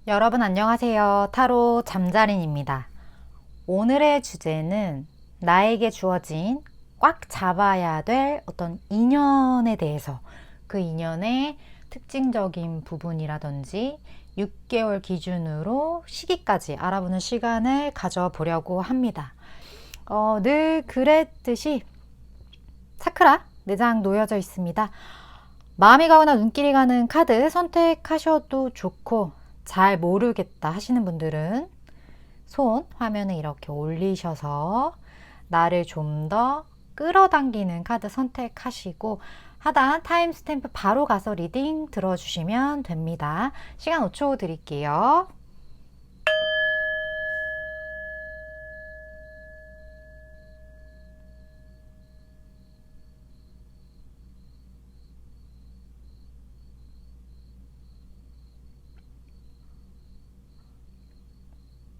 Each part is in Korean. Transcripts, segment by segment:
여러분 안녕하세요. 타로 잠자린입니다. 오늘의 주제는 나에게 주어진 꽉 잡아야 될 어떤 인연에 대해서 그 인연의 특징적인 부분이라든지 6개월 기준으로 시기까지 알아보는 시간을 가져보려고 합니다. 늘 그랬듯이 차크라 4장 놓여져 있습니다. 마음이 가거나 눈길이 가는 카드 선택하셔도 좋고, 잘 모르겠다 하시는 분들은 손 화면에 이렇게 올리셔서 나를 좀 더 끌어당기는 카드 선택하시고, 하단 타임스탬프 바로 가서 리딩 들어주시면 됩니다. 시간 5초 드릴게요.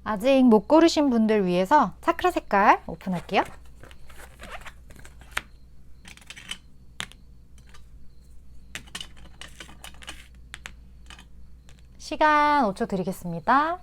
아직 못 고르신 분들 위해서 차크라 색깔 오픈할게요. 시간 5초 드리겠습니다.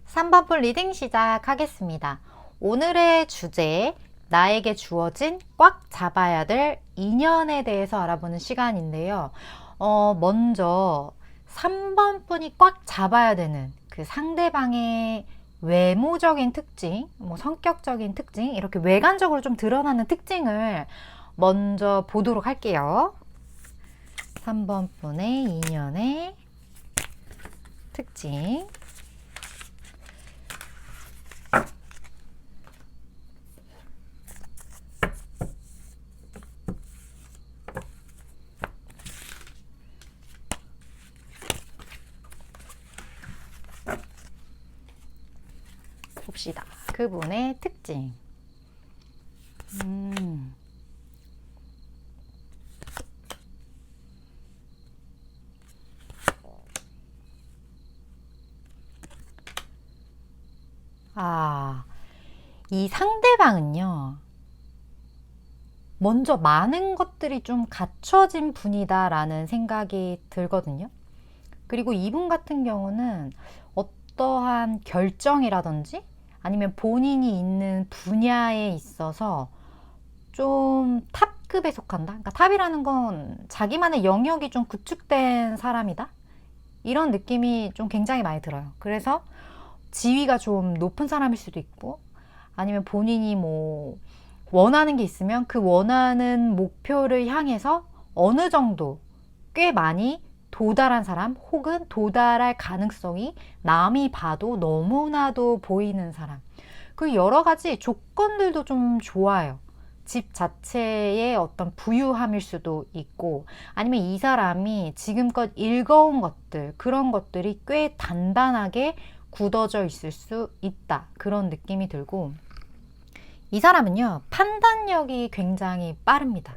삼 번 풀 리딩 시작하겠습니다. 오늘의 주제, 나에게 주어진 꽉 잡아야 될 인연에 대해서 알아보는 시간인데요. 먼저 3번 분이 꽉 잡아야 되는 그 상대방의 외모적인 특징, 성격적인 특징, 이렇게 외관적으로 좀 드러나는 특징을 먼저 보도록 할게요. 3번 분의 인연의 특징. 봅시다. 그분의 특징. 이 상대방은요, 먼저 많은 것들이 좀 갖춰진 분이다라는 생각이 들거든요. 그리고 이분 같은 경우는 어떠한 결정이라든지 아니면 본인이 있는 분야에 있어서 좀 탑급에 속한다. 그러니까 탑이라는 건 자기만의 영역이 좀 구축된 사람이다. 이런 느낌이 좀 굉장히 많이 들어요. 그래서 지위가 좀 높은 사람일 수도 있고, 아니면 본인이 원하는 게 있으면 그 원하는 목표를 향해서 어느 정도 꽤 많이 도달한 사람, 혹은 도달할 가능성이 남이 봐도 너무나도 보이는 사람. 그 여러 가지 조건들도 좀 좋아요. 집 자체의 어떤 부유함일 수도 있고, 아니면 이 사람이 지금껏 읽어온 것들, 그런 것들이 꽤 단단하게 굳어져 있을 수 있다. 그런 느낌이 들고, 이 사람은요, 판단력이 굉장히 빠릅니다.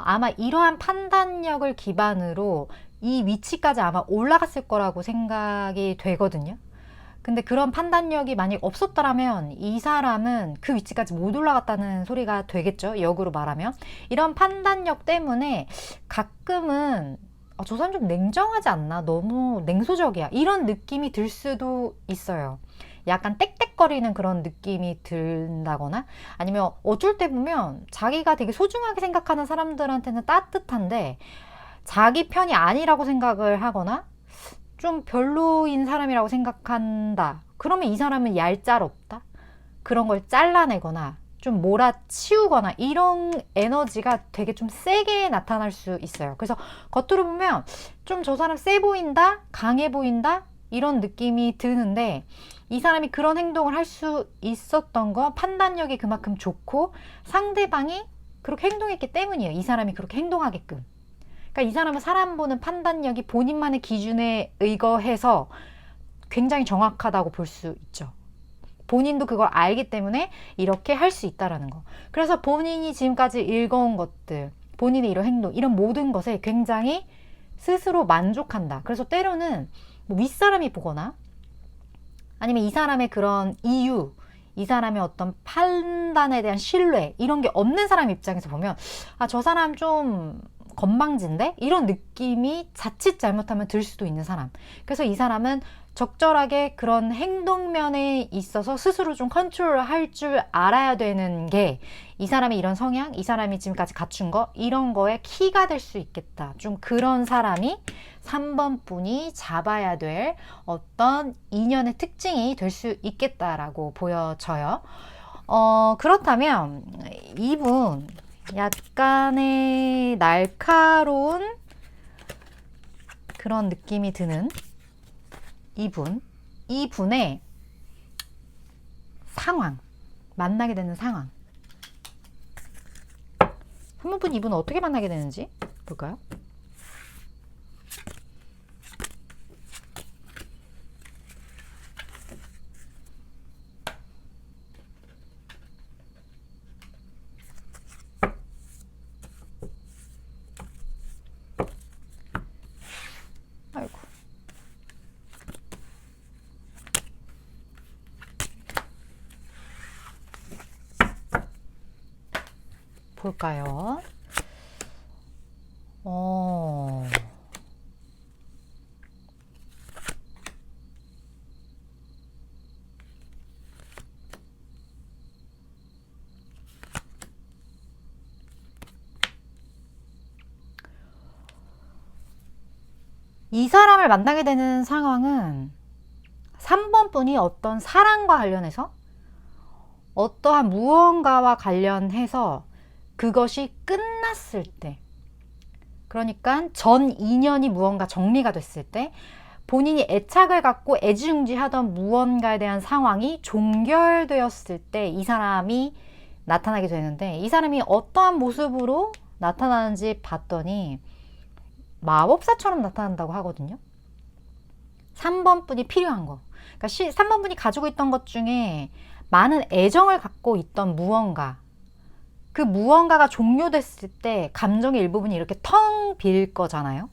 아마 이러한 판단력을 기반으로 이 위치까지 아마 올라갔을 거라고 생각이 되거든요. 근데 그런 판단력이 만약 없었더라면 이 사람은 그 위치까지 못 올라갔다는 소리가 되겠죠. 역으로 말하면. 이런 판단력 때문에 가끔은 저 사람 좀 냉정하지 않나? 너무 냉소적이야. 이런 느낌이 들 수도 있어요. 약간 떽떽거리는 그런 느낌이 든다거나, 아니면 어쩔 때 보면 자기가 되게 소중하게 생각하는 사람들한테는 따뜻한데 자기 편이 아니라고 생각을 하거나 좀 별로인 사람이라고 생각한다. 그러면 이 사람은 얄짤없다. 그런 걸 잘라내거나 좀 몰아치우거나 이런 에너지가 되게 좀 세게 나타날 수 있어요. 그래서 겉으로 보면 좀 저 사람 세 보인다, 강해 보인다, 이런 느낌이 드는데, 이 사람이 그런 행동을 할 수 있었던 건 판단력이 그만큼 좋고 상대방이 그렇게 행동했기 때문이에요. 이 사람이 그렇게 행동하게끔. 그러니까 이 사람은 사람 보는 판단력이 본인만의 기준에 의거해서 굉장히 정확하다고 볼 수 있죠. 본인도 그걸 알기 때문에 이렇게 할 수 있다라는 거. 그래서 본인이 지금까지 읽어온 것들, 본인의 이런 행동, 이런 모든 것에 굉장히 스스로 만족한다. 그래서 때로는 뭐 윗사람이 보거나 아니면 이 사람의 그런 이유, 이 사람의 어떤 판단에 대한 신뢰 이런 게 없는 사람 입장에서 보면 아, 저 사람 좀 건방진데? 이런 느낌이 자칫 잘못하면 들 수도 있는 사람. 그래서 이 사람은 적절하게 그런 행동면에 있어서 스스로 좀 컨트롤할 줄 알아야 되는 게 이 사람의 이런 성향, 이 사람이 지금까지 갖춘 거 이런 거에 키가 될 수 있겠다. 좀 그런 사람이 3번 분이 잡아야 될 어떤 인연의 특징이 될 수 있겠다라고 보여져요. 그렇다면 이분 약간의 날카로운 그런 느낌이 드는 이분의 상황, 만나게 되는 상황. 3번 분 이분은 어떻게 만나게 되는지 볼까요? 아이고. 볼까요? 이 사람을 만나게 되는 상황은 3번 분이 어떤 사랑과 관련해서 어떠한 무언가와 관련해서 그것이 끝났을 때, 그러니까 전 인연이 무언가 정리가 됐을 때 본인이 애착을 갖고 애지중지하던 무언가에 대한 상황이 종결되었을 때 이 사람이 나타나게 되는데, 이 사람이 어떠한 모습으로 나타나는지 봤더니 마법사처럼 나타난다고 하거든요. 3번 분이 필요한 거, 그러니까 3번 분이 가지고 있던 것 중에 많은 애정을 갖고 있던 무언가, 그 무언가가 종료됐을 때 감정의 일부분이 이렇게 텅 빌 거잖아요.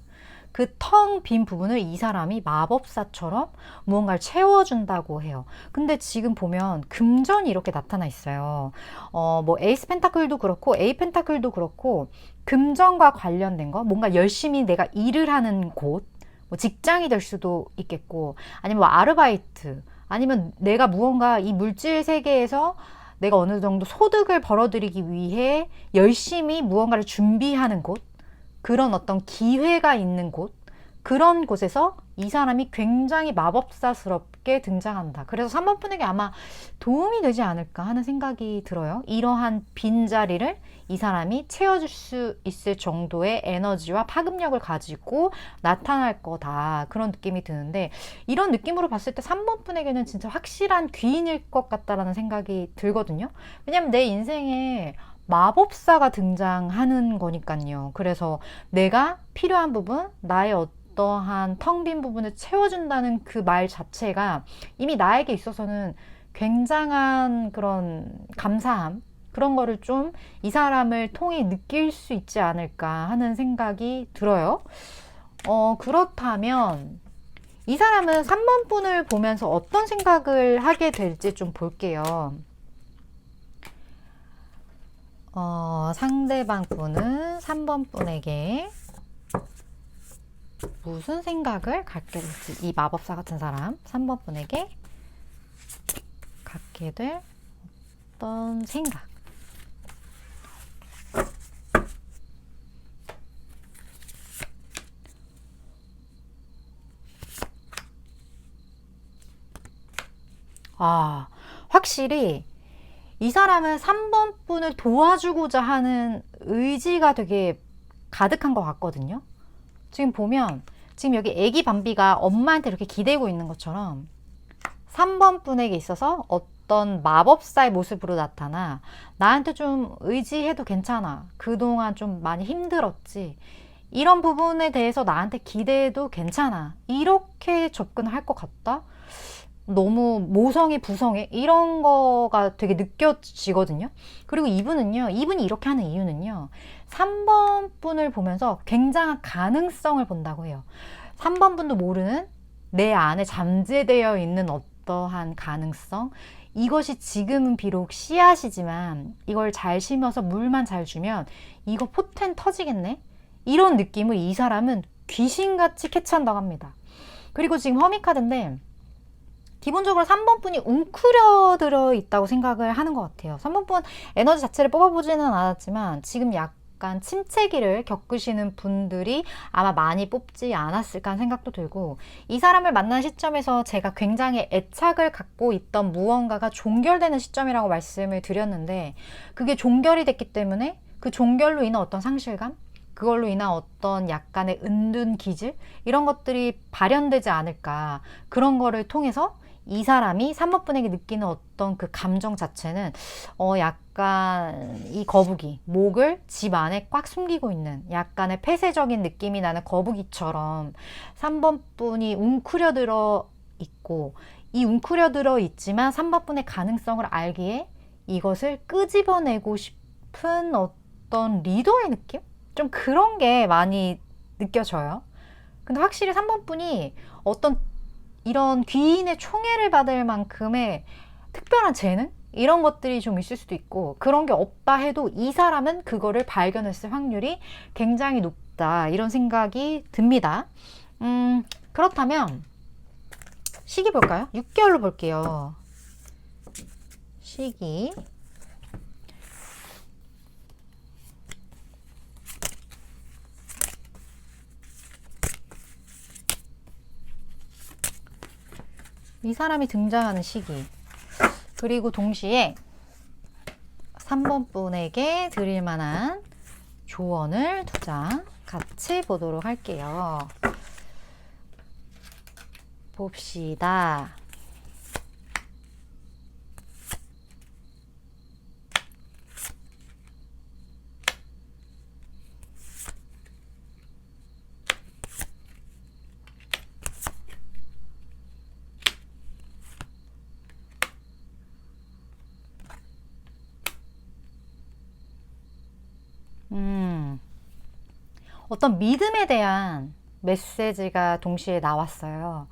그 텅 빈 부분을 이 사람이 마법사처럼 무언가를 채워준다고 해요. 근데 지금 보면 금전이 이렇게 나타나 있어요. 뭐 에이스 펜타클도 그렇고 에이 펜타클도 그렇고 금전과 관련된 거, 뭔가 열심히 내가 일을 하는 곳, 뭐 직장이 될 수도 있겠고 아니면 뭐 아르바이트, 아니면 내가 무언가 이 물질 세계에서 내가 어느 정도 소득을 벌어들이기 위해 열심히 무언가를 준비하는 곳, 그런 어떤 기회가 있는 곳, 그런 곳에서 이 사람이 굉장히 마법사스럽게 등장한다. 그래서 3번 분에게 아마 도움이 되지 않을까 하는 생각이 들어요. 이러한 빈자리를 이 사람이 채워줄 수 있을 정도의 에너지와 파급력을 가지고 나타날 거다. 그런 느낌이 드는데, 이런 느낌으로 봤을 때 3번 분에게는 진짜 확실한 귀인일 것 같다라는 생각이 들거든요. 왜냐면 내 인생에 마법사가 등장하는 거니까요. 그래서 내가 필요한 부분, 나의 어떠한 텅 빈 부분을 채워준다는 그 말 자체가 이미 나에게 있어서는 굉장한 그런 감사함, 그런 거를 좀 이 사람을 통해 느낄 수 있지 않을까 하는 생각이 들어요. 그렇다면 이 사람은 3번 분을 보면서 어떤 생각을 하게 될지 좀 볼게요. 상대방 분은 3번 분에게 무슨 생각을 갖게 될지, 이 마법사 같은 사람 3번 분에게 갖게 될 어떤 생각. 확실히 이 사람은 3번 분을 도와주고자 하는 의지가 되게 가득한 것 같거든요. 지금 보면 지금 여기 애기 밤비가 엄마한테 이렇게 기대고 있는 것처럼 3번 분에게 있어서 어떤 마법사의 모습으로 나타나 나한테 좀 의지해도 괜찮아, 그동안 좀 많이 힘들었지, 이런 부분에 대해서 나한테 기대해도 괜찮아, 이렇게 접근을 할 것 같다. 너무 모성애, 부성애 이런 거가 되게 느껴지거든요. 그리고 이분이 이렇게 하는 이유는요. 3번 분을 보면서 굉장한 가능성을 본다고 해요. 3번 분도 모르는 내 안에 잠재되어 있는 어떠한 가능성, 이것이 지금은 비록 씨앗이지만 이걸 잘 심어서 물만 잘 주면 이거 포텐 터지겠네? 이런 느낌을 이 사람은 귀신같이 캐치한다고 합니다. 그리고 지금 허미카드인데 기본적으로 3번 분이 웅크려들어 있다고 생각을 하는 것 같아요. 3번 분 에너지 자체를 뽑아보지는 않았지만 지금 약간 침체기를 겪으시는 분들이 아마 많이 뽑지 않았을까 하는 생각도 들고, 이 사람을 만난 시점에서 제가 굉장히 애착을 갖고 있던 무언가가 종결되는 시점이라고 말씀을 드렸는데, 그게 종결이 됐기 때문에 그 종결로 인한 어떤 상실감, 그걸로 인한 어떤 약간의 은둔 기질, 이런 것들이 발현되지 않을까. 그런 거를 통해서 이 사람이 3번 분에게 느끼는 어떤 그 감정 자체는 약간 이 거북이, 목을 집 안에 꽉 숨기고 있는 약간의 폐쇄적인 느낌이 나는 거북이처럼 3번 분이 웅크려들어 있고, 이 웅크려들어 있지만 3번 분의 가능성을 알기에 이것을 끄집어내고 싶은 어떤 리더의 느낌? 좀 그런 게 많이 느껴져요. 근데 확실히 3번 분이 어떤 이런 귀인의 총애를 받을 만큼의 특별한 재능? 이런 것들이 좀 있을 수도 있고, 그런 게 없다 해도 이 사람은 그거를 발견했을 확률이 굉장히 높다. 이런 생각이 듭니다. 그렇다면 시기 볼까요? 6개월로 볼게요. 시기. 이 사람이 등장하는 시기, 그리고 동시에 3번 분에게 드릴 만한 조언을 2장 같이 보도록 할게요. 봅시다. 어떤 믿음에 대한 메시지가 동시에 나왔어요.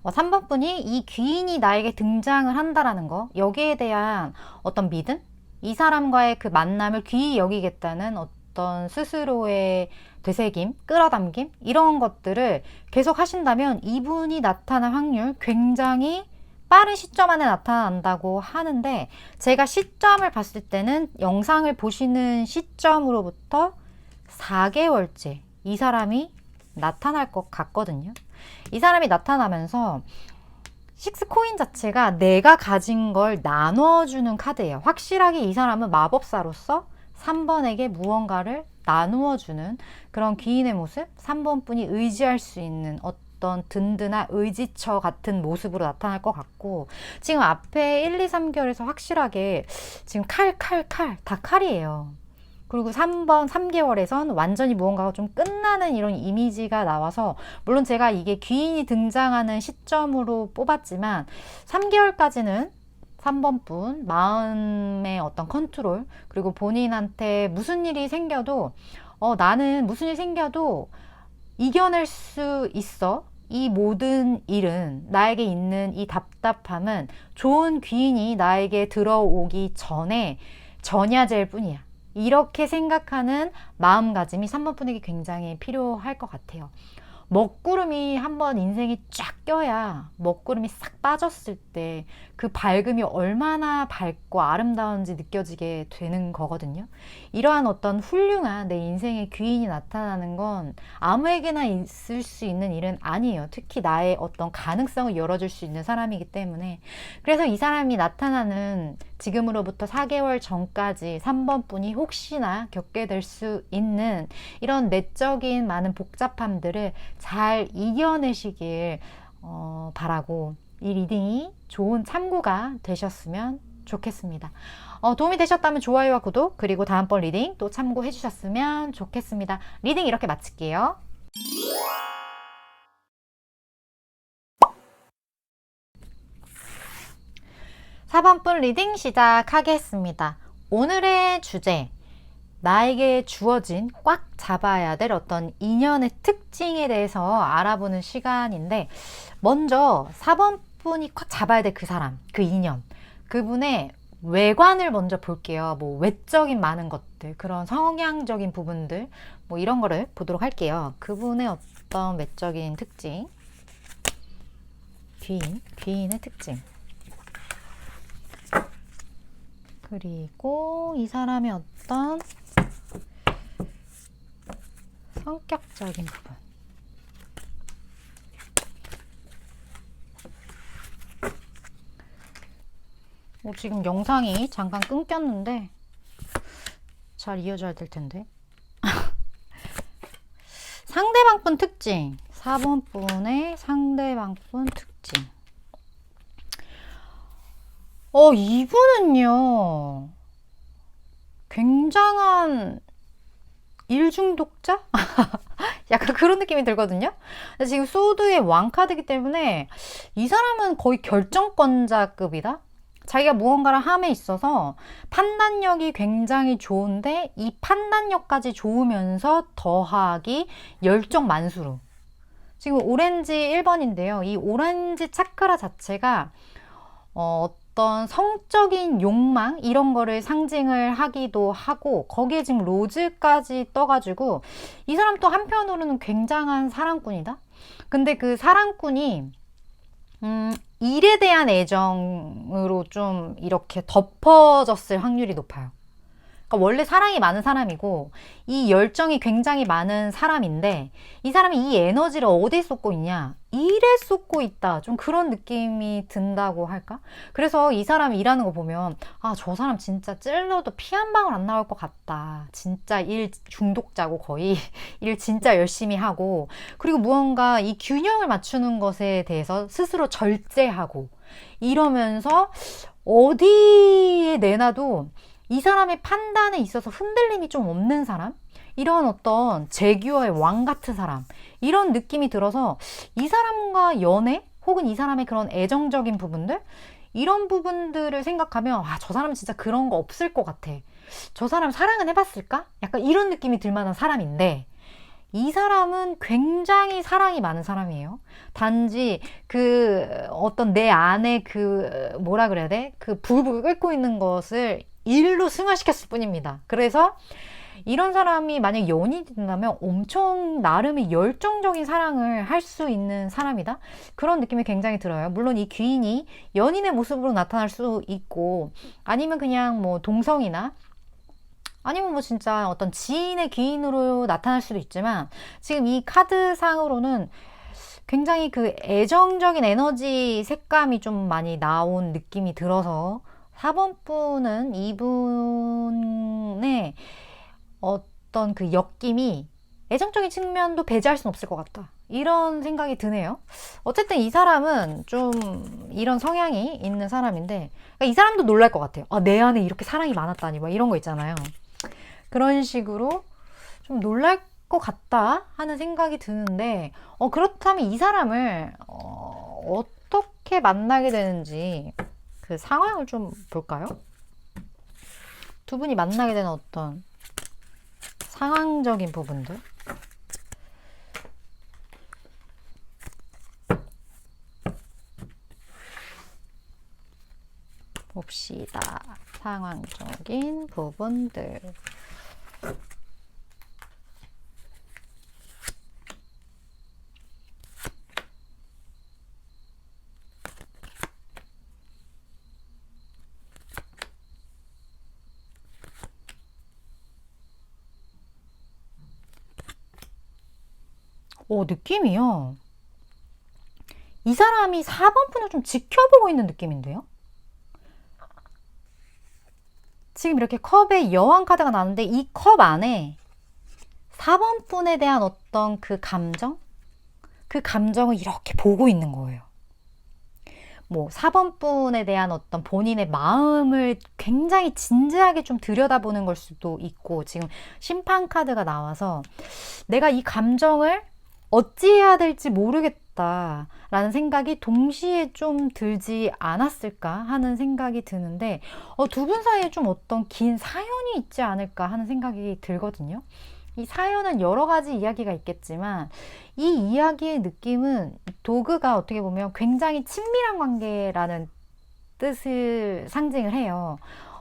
3번 분이 이 귀인이 나에게 등장을 한다라는 거, 여기에 대한 어떤 믿음? 이 사람과의 그 만남을 귀히 여기겠다는 어떤 스스로의 되새김, 끌어당김, 이런 것들을 계속 하신다면 이분이 나타날 확률 굉장히 빠른 시점 안에 나타난다고 하는데, 제가 시점을 봤을 때는 영상을 보시는 시점으로부터 4개월째 이 사람이 나타날 것 같거든요. 이 사람이 나타나면서 식스코인 자체가 내가 가진 걸 나눠주는 카드예요. 확실하게 이 사람은 마법사로서 3번에게 무언가를 나누어주는 그런 귀인의 모습, 3번 분이 의지할 수 있는 어떤 든든한 의지처 같은 모습으로 나타날 것 같고, 지금 앞에 1, 2, 3개월에서 확실하게 지금 칼 다 칼이에요. 그리고 3번 3개월에선 완전히 무언가가 좀 끝나는 이런 이미지가 나와서, 물론 제가 이게 귀인이 등장하는 시점으로 뽑았지만 3개월까지는 3번 분 마음의 어떤 컨트롤, 그리고 본인한테 무슨 일이 생겨도 나는 무슨 일이 생겨도 이겨낼 수 있어. 이 모든 일은, 나에게 있는 이 답답함은 좋은 귀인이 나에게 들어오기 전에 전야제일 뿐이야. 이렇게 생각하는 마음가짐이 3번 분에게 굉장히 필요할 것 같아요. 먹구름이 한번 인생이 쫙 껴야 먹구름이 싹 빠졌을 때 그 밝음이 얼마나 밝고 아름다운지 느껴지게 되는 거거든요. 이러한 어떤 훌륭한 내 인생의 귀인이 나타나는 건 아무에게나 있을 수 있는 일은 아니에요. 특히 나의 어떤 가능성을 열어줄 수 있는 사람이기 때문에. 그래서 이 사람이 나타나는 지금으로부터 4개월 전까지 3번 분이 혹시나 겪게 될 수 있는 이런 내적인 많은 복잡함들을 잘 이겨내시길 바라고, 이 리딩이 좋은 참고가 되셨으면 좋겠습니다. 도움이 되셨다면 좋아요와 구독, 그리고 다음번 리딩 또 참고해 주셨으면 좋겠습니다. 리딩 이렇게 마칠게요. 4번 분 리딩 시작하겠습니다. 오늘의 주제, 나에게 주어진 꽉 잡아야 될 어떤 인연의 특징에 대해서 알아보는 시간인데, 먼저 4번 분이 꽉 잡아야 될 그 사람, 그 인연, 그분의 외관을 먼저 볼게요. 뭐 외적인 많은 것들, 그런 성향적인 부분들, 뭐 이런 거를 보도록 할게요. 그분의 어떤 외적인 특징, 귀인의 특징, 그리고 이 사람의 어떤 성격적인 부분, 지금 영상이 잠깐 끊겼는데 잘 이어져야 될 텐데. 상대방 분 특징, 4번 분의 상대방 분 특징. 이분은요, 굉장한 일중독자? 약간 그런 느낌이 들거든요. 지금 소드의 왕카드이기 때문에 이 사람은 거의 결정권자급이다. 자기가 무언가를 함에 있어서 판단력이 굉장히 좋은데, 이 판단력까지 좋으면서 더하기 열정 만수루. 지금 오렌지 1번인데요. 이 오렌지 차크라 자체가 어떤 성적인 욕망 이런 거를 상징을 하기도 하고, 거기에 지금 로즈까지 떠가지고 이 사람 또 한편으로는 굉장한 사랑꾼이다. 근데 그 사랑꾼이 일에 대한 애정으로 좀 이렇게 덮어졌을 확률이 높아요. 그러니까 원래 사랑이 많은 사람이고 이 열정이 굉장히 많은 사람인데, 이 사람이 이 에너지를 어디에 쏟고 있냐? 일에 쏟고 있다. 좀 그런 느낌이 든다고 할까? 그래서 이 사람이 일하는 거 보면, 저 사람 진짜 찔러도 피 한 방울 안 나올 것 같다. 진짜 일 중독자고, 거의 일 진짜 열심히 하고, 그리고 무언가 이 균형을 맞추는 것에 대해서 스스로 절제하고, 이러면서 어디에 내놔도 이 사람의 판단에 있어서 흔들림이 좀 없는 사람? 이런 어떤 제규어의 왕 같은 사람, 이런 느낌이 들어서 이 사람과 연애 혹은 이 사람의 그런 애정적인 부분들, 이런 부분들을 생각하면 저 사람은 진짜 그런 거 없을 것 같아. 저 사람 사랑은 해봤을까? 약간 이런 느낌이 들 만한 사람인데, 이 사람은 굉장히 사랑이 많은 사람이에요. 단지 그 어떤 내 안에 그 뭐라 그래야 돼? 그 불을 끓고 있는 것을 일로 승화시켰을 뿐입니다. 그래서 이런 사람이 만약 연인이 된다면 엄청 나름의 열정적인 사랑을 할 수 있는 사람이다. 그런 느낌이 굉장히 들어요. 물론 이 귀인이 연인의 모습으로 나타날 수 있고, 아니면 그냥 뭐 동성이나 아니면 뭐 진짜 어떤 지인의 귀인으로 나타날 수도 있지만, 지금 이 카드상으로는 굉장히 그 애정적인 에너지 색감이 좀 많이 나온 느낌이 들어서 4번 분은 이분의 어떤 그 엮임이 애정적인 측면도 배제할 수는 없을 것 같다. 이런 생각이 드네요. 어쨌든 이 사람은 좀 이런 성향이 있는 사람인데, 그러니까 이 사람도 놀랄 것 같아요. 내 안에 이렇게 사랑이 많았다니, 막 이런 거 있잖아요. 그런 식으로 좀 놀랄 것 같다 하는 생각이 드는데, 그렇다면 이 사람을 어떻게 만나게 되는지 그 상황을 좀 볼까요? 두 분이 만나게 되는 어떤 상황적인 부분들. 봅시다. 상황적인 부분들. 느낌이요. 이 사람이 4번 분을 좀 지켜보고 있는 느낌인데요? 지금 이렇게 컵에 여왕 카드가 나왔는데, 이 컵 안에 4번 분에 대한 어떤 그 감정? 그 감정을 이렇게 보고 있는 거예요. 뭐 4번 분에 대한 어떤 본인의 마음을 굉장히 진지하게 좀 들여다보는 걸 수도 있고, 지금 심판 카드가 나와서 내가 이 감정을 어찌해야 될지 모르겠다. 있겠다라는 생각이 동시에 좀 들지 않았을까 하는 생각이 드는데, 두 분 사이에 좀 어떤 긴 사연이 있지 않을까 하는 생각이 들거든요. 이 사연은 여러 가지 이야기가 있겠지만, 이 이야기의 느낌은 도그가 어떻게 보면 굉장히 친밀한 관계라는 뜻을 상징을 해요.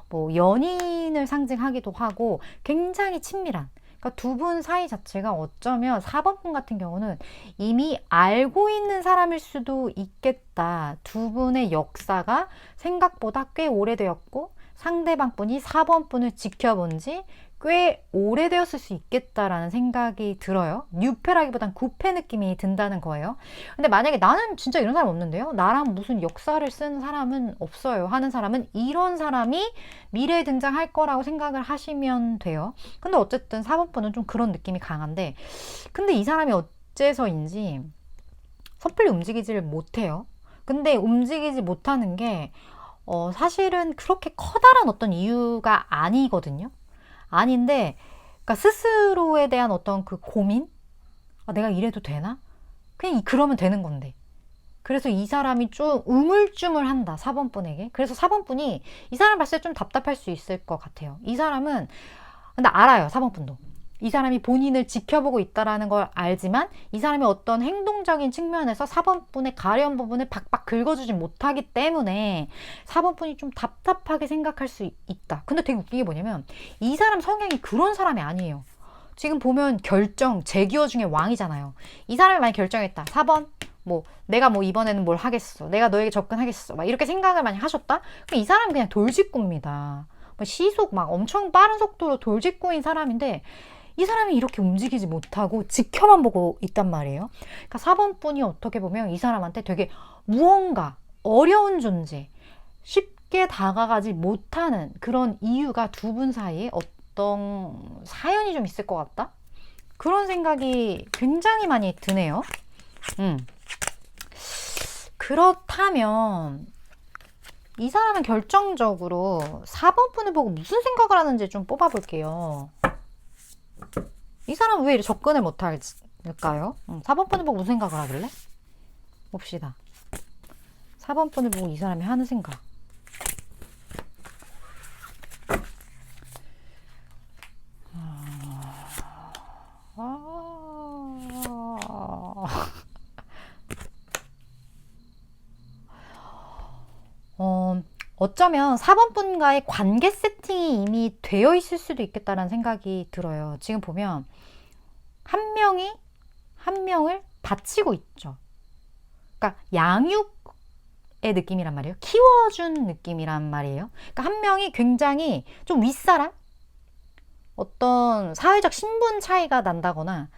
뭐 연인을 상징하기도 하고 굉장히 친밀한, 그러니까 두 분 사이 자체가 어쩌면 4번 분 같은 경우는 이미 알고 있는 사람일 수도 있겠다. 두 분의 역사가 생각보다 꽤 오래되었고 상대방 분이 4번 분을 지켜본 지 꽤 오래되었을 수 있겠다라는 생각이 들어요. 뉴페라기보단 구패 느낌이 든다는 거예요. 근데 만약에 나는 진짜 이런 사람 없는데요, 나랑 무슨 역사를 쓴 사람은 없어요 하는 사람은 이런 사람이 미래에 등장할 거라고 생각을 하시면 돼요. 근데 어쨌든 4번 분은 좀 그런 느낌이 강한데, 근데 이 사람이 어째서인지 섣불리 움직이지를 못해요. 근데 움직이지 못하는 게 사실은 그렇게 커다란 어떤 이유가 아니거든요. 아닌데, 그러니까 스스로에 대한 어떤 그 고민? 내가 이래도 되나? 그냥 그러면 되는 건데. 그래서 이 사람이 좀 우물쭈물한다, 4번 분에게. 그래서 4번 분이 이 사람 봤을 때 좀 답답할 수 있을 것 같아요. 이 사람은, 근데 알아요, 4번 분도. 이 사람이 본인을 지켜보고 있다라는 걸 알지만 이 사람이 어떤 행동적인 측면에서 4번 분의 가려운 부분을 박박 긁어주지 못하기 때문에 4번 분이 좀 답답하게 생각할 수 있다. 근데 되게 웃긴 게 뭐냐면 이 사람 성향이 그런 사람이 아니에요. 지금 보면 결정, 제기어 중에 왕이잖아요. 이 사람이 많이 결정했다. 4번, 내가 이번에는 뭘 하겠어. 내가 너에게 접근하겠어. 막 이렇게 생각을 많이 하셨다? 그럼 이 사람은 그냥 돌직구입니다. 시속 엄청 빠른 속도로 돌직구인 사람인데 이 사람이 이렇게 움직이지 못하고 지켜만 보고 있단 말이에요. 그러니까 4번 분이 어떻게 보면 이 사람한테 되게 무언가 어려운 존재, 쉽게 다가가지 못하는 그런 이유가 두 분 사이에 어떤 사연이 좀 있을 것 같다? 그런 생각이 굉장히 많이 드네요. 그렇다면 이 사람은 결정적으로 4번 분을 보고 무슨 생각을 하는지 좀 뽑아볼게요. 이 사람은 왜 이렇게 접근을 못할까요? 4번 분을 보고 무슨 생각을 하길래? 봅시다. 4번 분을 보고 이 사람이 하는 생각. 어쩌면 4번 분과의 관계 세팅이 이미 되어 있을 수도 있겠다는 생각이 들어요. 지금 보면 한 명이 한 명을 바치고 있죠. 그러니까 양육의 느낌이란 말이에요. 키워준 느낌이란 말이에요. 그러니까 한 명이 굉장히 좀 윗사람? 어떤 사회적 신분 차이가 난다거나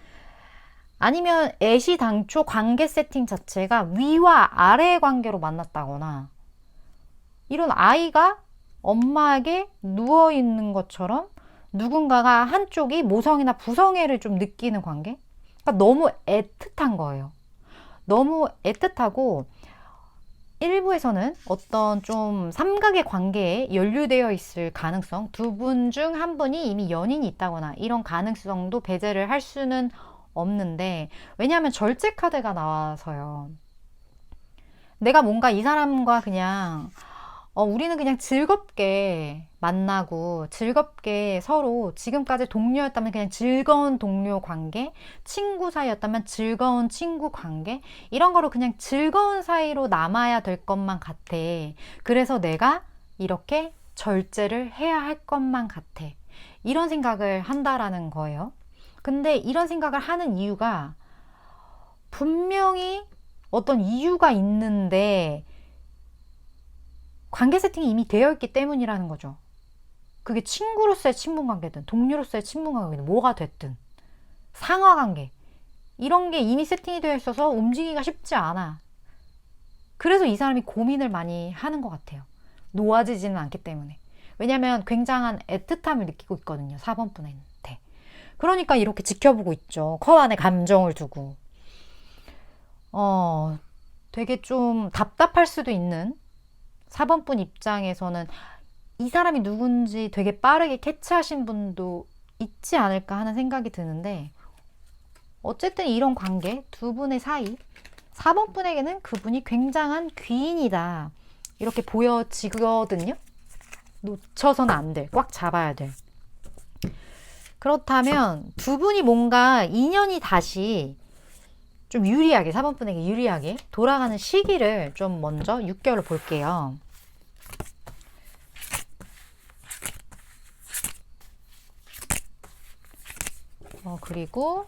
아니면 애시당초 관계 세팅 자체가 위와 아래의 관계로 만났다거나 이런 아이가 엄마에게 누워있는 것처럼 누군가가 한쪽이 모성이나 부성애를 좀 느끼는 관계? 그러니까 너무 애틋한 거예요. 너무 애틋하고 일부에서는 어떤 좀 삼각의 관계에 연루되어 있을 가능성, 두 분 중 한 분이 이미 연인이 있다거나 이런 가능성도 배제를 할 수는 없는데, 왜냐하면 절제 카드가 나와서요. 내가 뭔가 이 사람과 그냥 우리는 그냥 즐겁게 만나고 즐겁게 서로 지금까지 동료였다면 그냥 즐거운 동료 관계, 친구 사이였다면 즐거운 친구 관계, 이런 거로 그냥 즐거운 사이로 남아야 될 것만 같아. 그래서 내가 이렇게 절제를 해야 할 것만 같아. 이런 생각을 한다라는 거예요. 근데 이런 생각을 하는 이유가 분명히 어떤 이유가 있는데 관계 세팅이 이미 되어 있기 때문이라는 거죠. 그게 친구로서의 친분 관계든 동료로서의 친분 관계든 뭐가 됐든 상하 관계 이런 게 이미 세팅이 되어 있어서 움직이기가 쉽지 않아. 그래서 이 사람이 고민을 많이 하는 것 같아요. 놓아지지는 않기 때문에. 왜냐하면 굉장한 애틋함을 느끼고 있거든요. 4번 분한테. 그러니까 이렇게 지켜보고 있죠. 커 안에 감정을 두고. 되게 좀 답답할 수도 있는 4번 분 입장에서는 이 사람이 누군지 되게 빠르게 캐치하신 분도 있지 않을까 하는 생각이 드는데, 어쨌든 이런 관계, 두 분의 사이, 4번 분에게는 그분이 굉장한 귀인이다. 이렇게 보여지거든요. 놓쳐서는 안 돼. 꽉 잡아야 돼. 그렇다면 두 분이 뭔가 인연이 다시 좀 유리하게, 4번 분에게 유리하게 돌아가는 시기를 좀 먼저 6개월을 볼게요. 그리고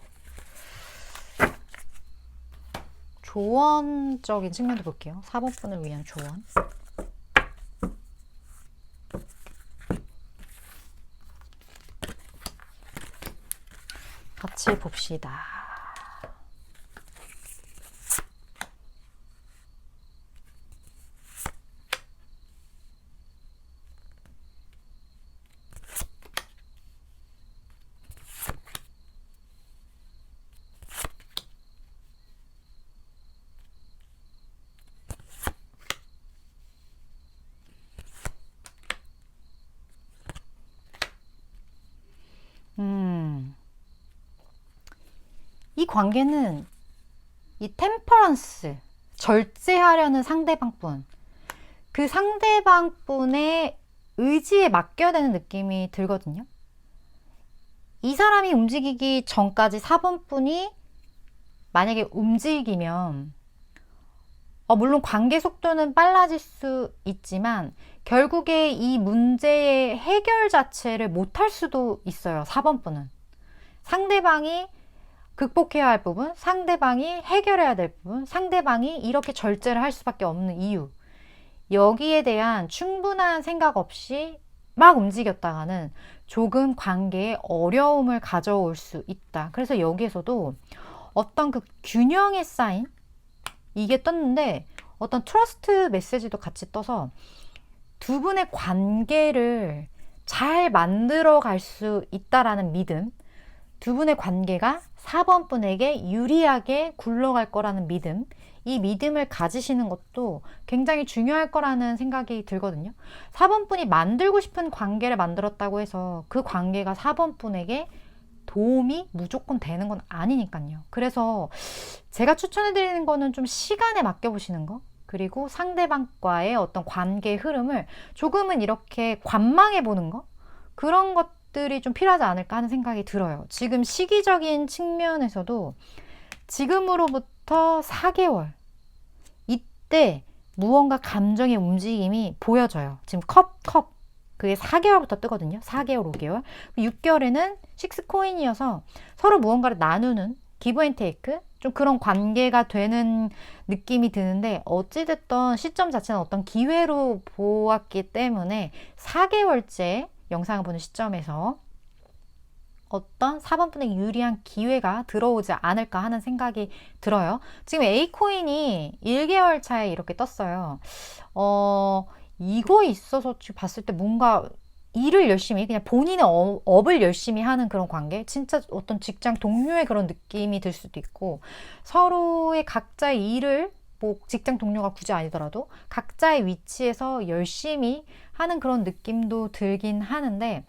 조언적인 측면도 볼게요. 4번 분을 위한 조언. 같이 봅시다. 이 관계는 이 템퍼런스, 절제하려는 상대방분, 그 상대방분의 의지에 맡겨야 되는 느낌이 들거든요. 이 사람이 움직이기 전까지 4번 분이 만약에 움직이면 물론 관계 속도는 빨라질 수 있지만 결국에 이 문제의 해결 자체를 못할 수도 있어요. 4번 분은. 상대방이 극복해야 할 부분, 상대방이 해결해야 될 부분, 상대방이 이렇게 절제를 할 수밖에 없는 이유, 여기에 대한 충분한 생각 없이 막 움직였다가는 조금 관계에 어려움을 가져올 수 있다. 그래서 여기에서도 어떤 그 균형의 사인, 이게 떴는데 어떤 트러스트 메시지도 같이 떠서 두 분의 관계를 잘 만들어 갈 수 있다라는 믿음, 두 분의 관계가 4번 분에게 유리하게 굴러갈 거라는 믿음, 이 믿음을 가지시는 것도 굉장히 중요할 거라는 생각이 들거든요. 4번 분이 만들고 싶은 관계를 만들었다고 해서 그 관계가 4번 분에게 도움이 무조건 되는 건 아니니까요. 그래서 제가 추천해드리는 거는 좀 시간에 맡겨보시는 거, 그리고 상대방과의 어떤 관계의 흐름을 조금은 이렇게 관망해보는 거, 그런 것들이 좀 필요하지 않을까 하는 생각이 들어요. 지금 시기적인 측면에서도 지금으로부터 4개월, 이때 무언가 감정의 움직임이 보여져요. 지금 컵 그게 4개월부터 뜨거든요. 4개월, 5개월. 6개월에는 6코인이어서 서로 무언가를 나누는 기브 앤 테이크, 좀 그런 관계가 되는 느낌이 드는데, 어찌됐든 시점 자체는 어떤 기회로 보았기 때문에 4개월째 영상을 보는 시점에서 어떤 4번 분에게 유리한 기회가 들어오지 않을까 하는 생각이 들어요. 지금 A코인이 1개월 차에 이렇게 떴어요. 이거에 있어서 봤을 때 뭔가 일을 열심히, 그냥 본인의 업을 열심히 하는 그런 관계, 진짜 어떤 직장 동료의 그런 느낌이 들 수도 있고, 서로의 각자의 일을, 뭐 직장 동료가 굳이 아니더라도 각자의 위치에서 열심히 하는 그런 느낌도 들긴 하는데,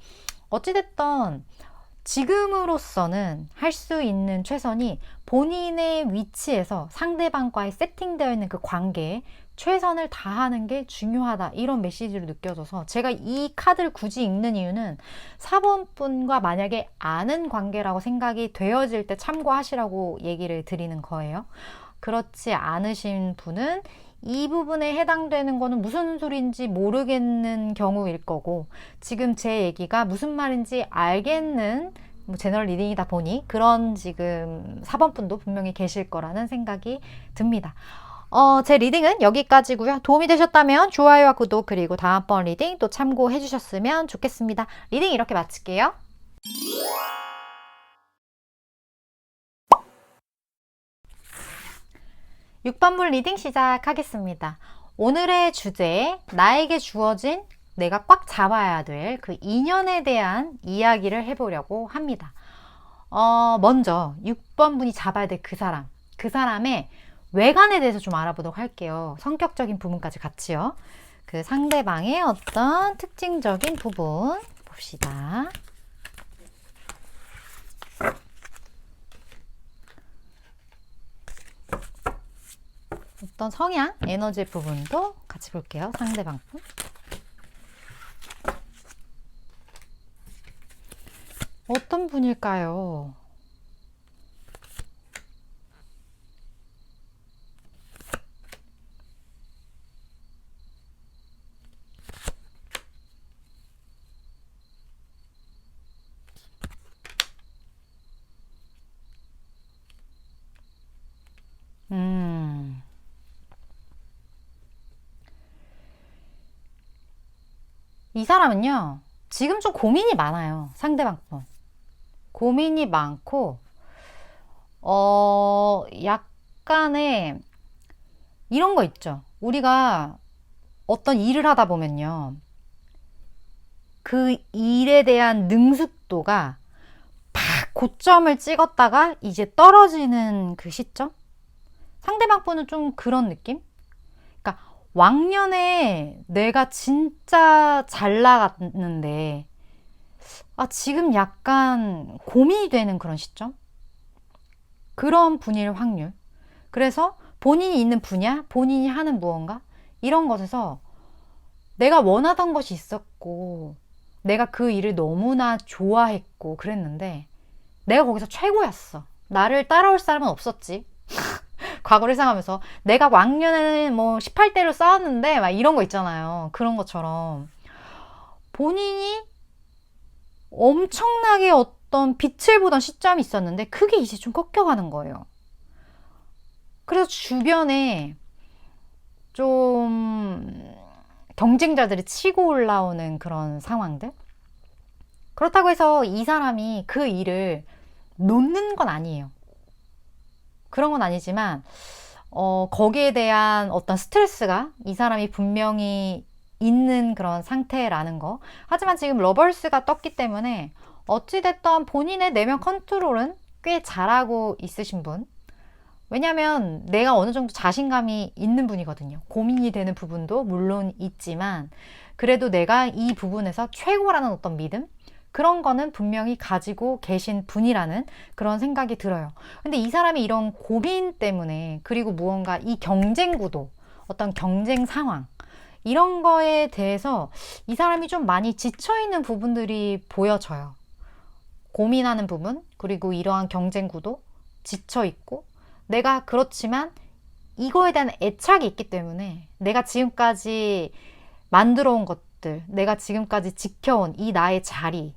어찌됐든 지금으로서는 할 수 있는 최선이 본인의 위치에서 상대방과의 세팅되어 있는 그 관계에 최선을 다하는 게 중요하다, 이런 메시지로 느껴져서 제가 이 카드를 굳이 읽는 이유는 4번 분과 만약에 아는 관계라고 생각이 되어질 때 참고하시라고 얘기를 드리는 거예요. 그렇지 않으신 분은 이 부분에 해당되는 거는 무슨 소리인지 모르겠는 경우일 거고, 지금 제 얘기가 무슨 말인지 알겠는 제너럴 리딩이다 보니 그런 지금 4번 분도 분명히 계실 거라는 생각이 듭니다. 제 리딩은 여기까지고요. 도움이 되셨다면 좋아요와 구독, 그리고 다음번 리딩 또 참고해 주셨으면 좋겠습니다. 리딩 이렇게 마칠게요. (6번분) 리딩 시작하겠습니다. 오늘의 주제, 나에게 주어진 내가 꽉 잡아야 될 그 인연에 대한 이야기를 해보려고 합니다. 먼저 6번 분이 잡아야 될 그 사람, 그 사람의 외관에 대해서 좀 알아보도록 할게요. 성격적인 부분까지 같이요. 그 상대방의 어떤 특징적인 부분 봅시다. 어떤 성향, 에너지 부분도 같이 볼게요. 상대방 분. 어떤 분일까요? 이 사람은요, 지금 좀 고민이 많아요. 상대방 분. 고민이 많고, 약간의 이런 거 있죠. 우리가 어떤 일을 하다 보면요. 그 일에 대한 능숙도가 팍 고점을 찍었다가 이제 떨어지는 그 시점? 상대방 분은 좀 그런 느낌? 그러니까 왕년에 내가 진짜 잘 나갔는데 지금 약간 고민이 되는 그런 시점? 그런 분일 확률. 그래서 본인이 있는 분야, 본인이 하는 무언가 이런 것에서 내가 원하던 것이 있었고 내가 그 일을 너무나 좋아했고 그랬는데 내가 거기서 최고였어. 나를 따라올 사람은 없었지. 과거를 생각하면서 내가 왕년에는 뭐 18대로 싸웠는데 막 이런 거 있잖아요. 그런 것처럼 본인이 엄청나게 어떤 빛을 보던 시점이 있었는데 그게 이제 좀 꺾여가는 거예요. 그래서 주변에 좀 경쟁자들이 치고 올라오는 그런 상황들. 그렇다고 해서 이 사람이 그 일을 놓는 건 아니에요. 그런 건 아니지만 거기에 대한 어떤 스트레스가 이 사람이 분명히 있는 그런 상태라는 거. 하지만 지금 러벌스가 떴기 때문에 어찌됐든 본인의 내면 컨트롤은 꽤 잘하고 있으신 분. 왜냐면 내가 어느 정도 자신감이 있는 분이거든요. 고민이 되는 부분도 물론 있지만 그래도 내가 이 부분에서 최고라는 어떤 믿음? 그런 거는 분명히 가지고 계신 분이라는 그런 생각이 들어요. 근데 이 사람이 이런 고민 때문에 그리고 무언가 이 경쟁 구도, 어떤 경쟁 상황 이런 거에 대해서 이 사람이 좀 많이 지쳐있는 부분들이 보여져요. 고민하는 부분, 그리고 이러한 경쟁 구도, 지쳐있고 내가 그렇지만 이거에 대한 애착이 있기 때문에 내가 지금까지 만들어 온 것들, 내가 지금까지 지켜온 이 나의 자리,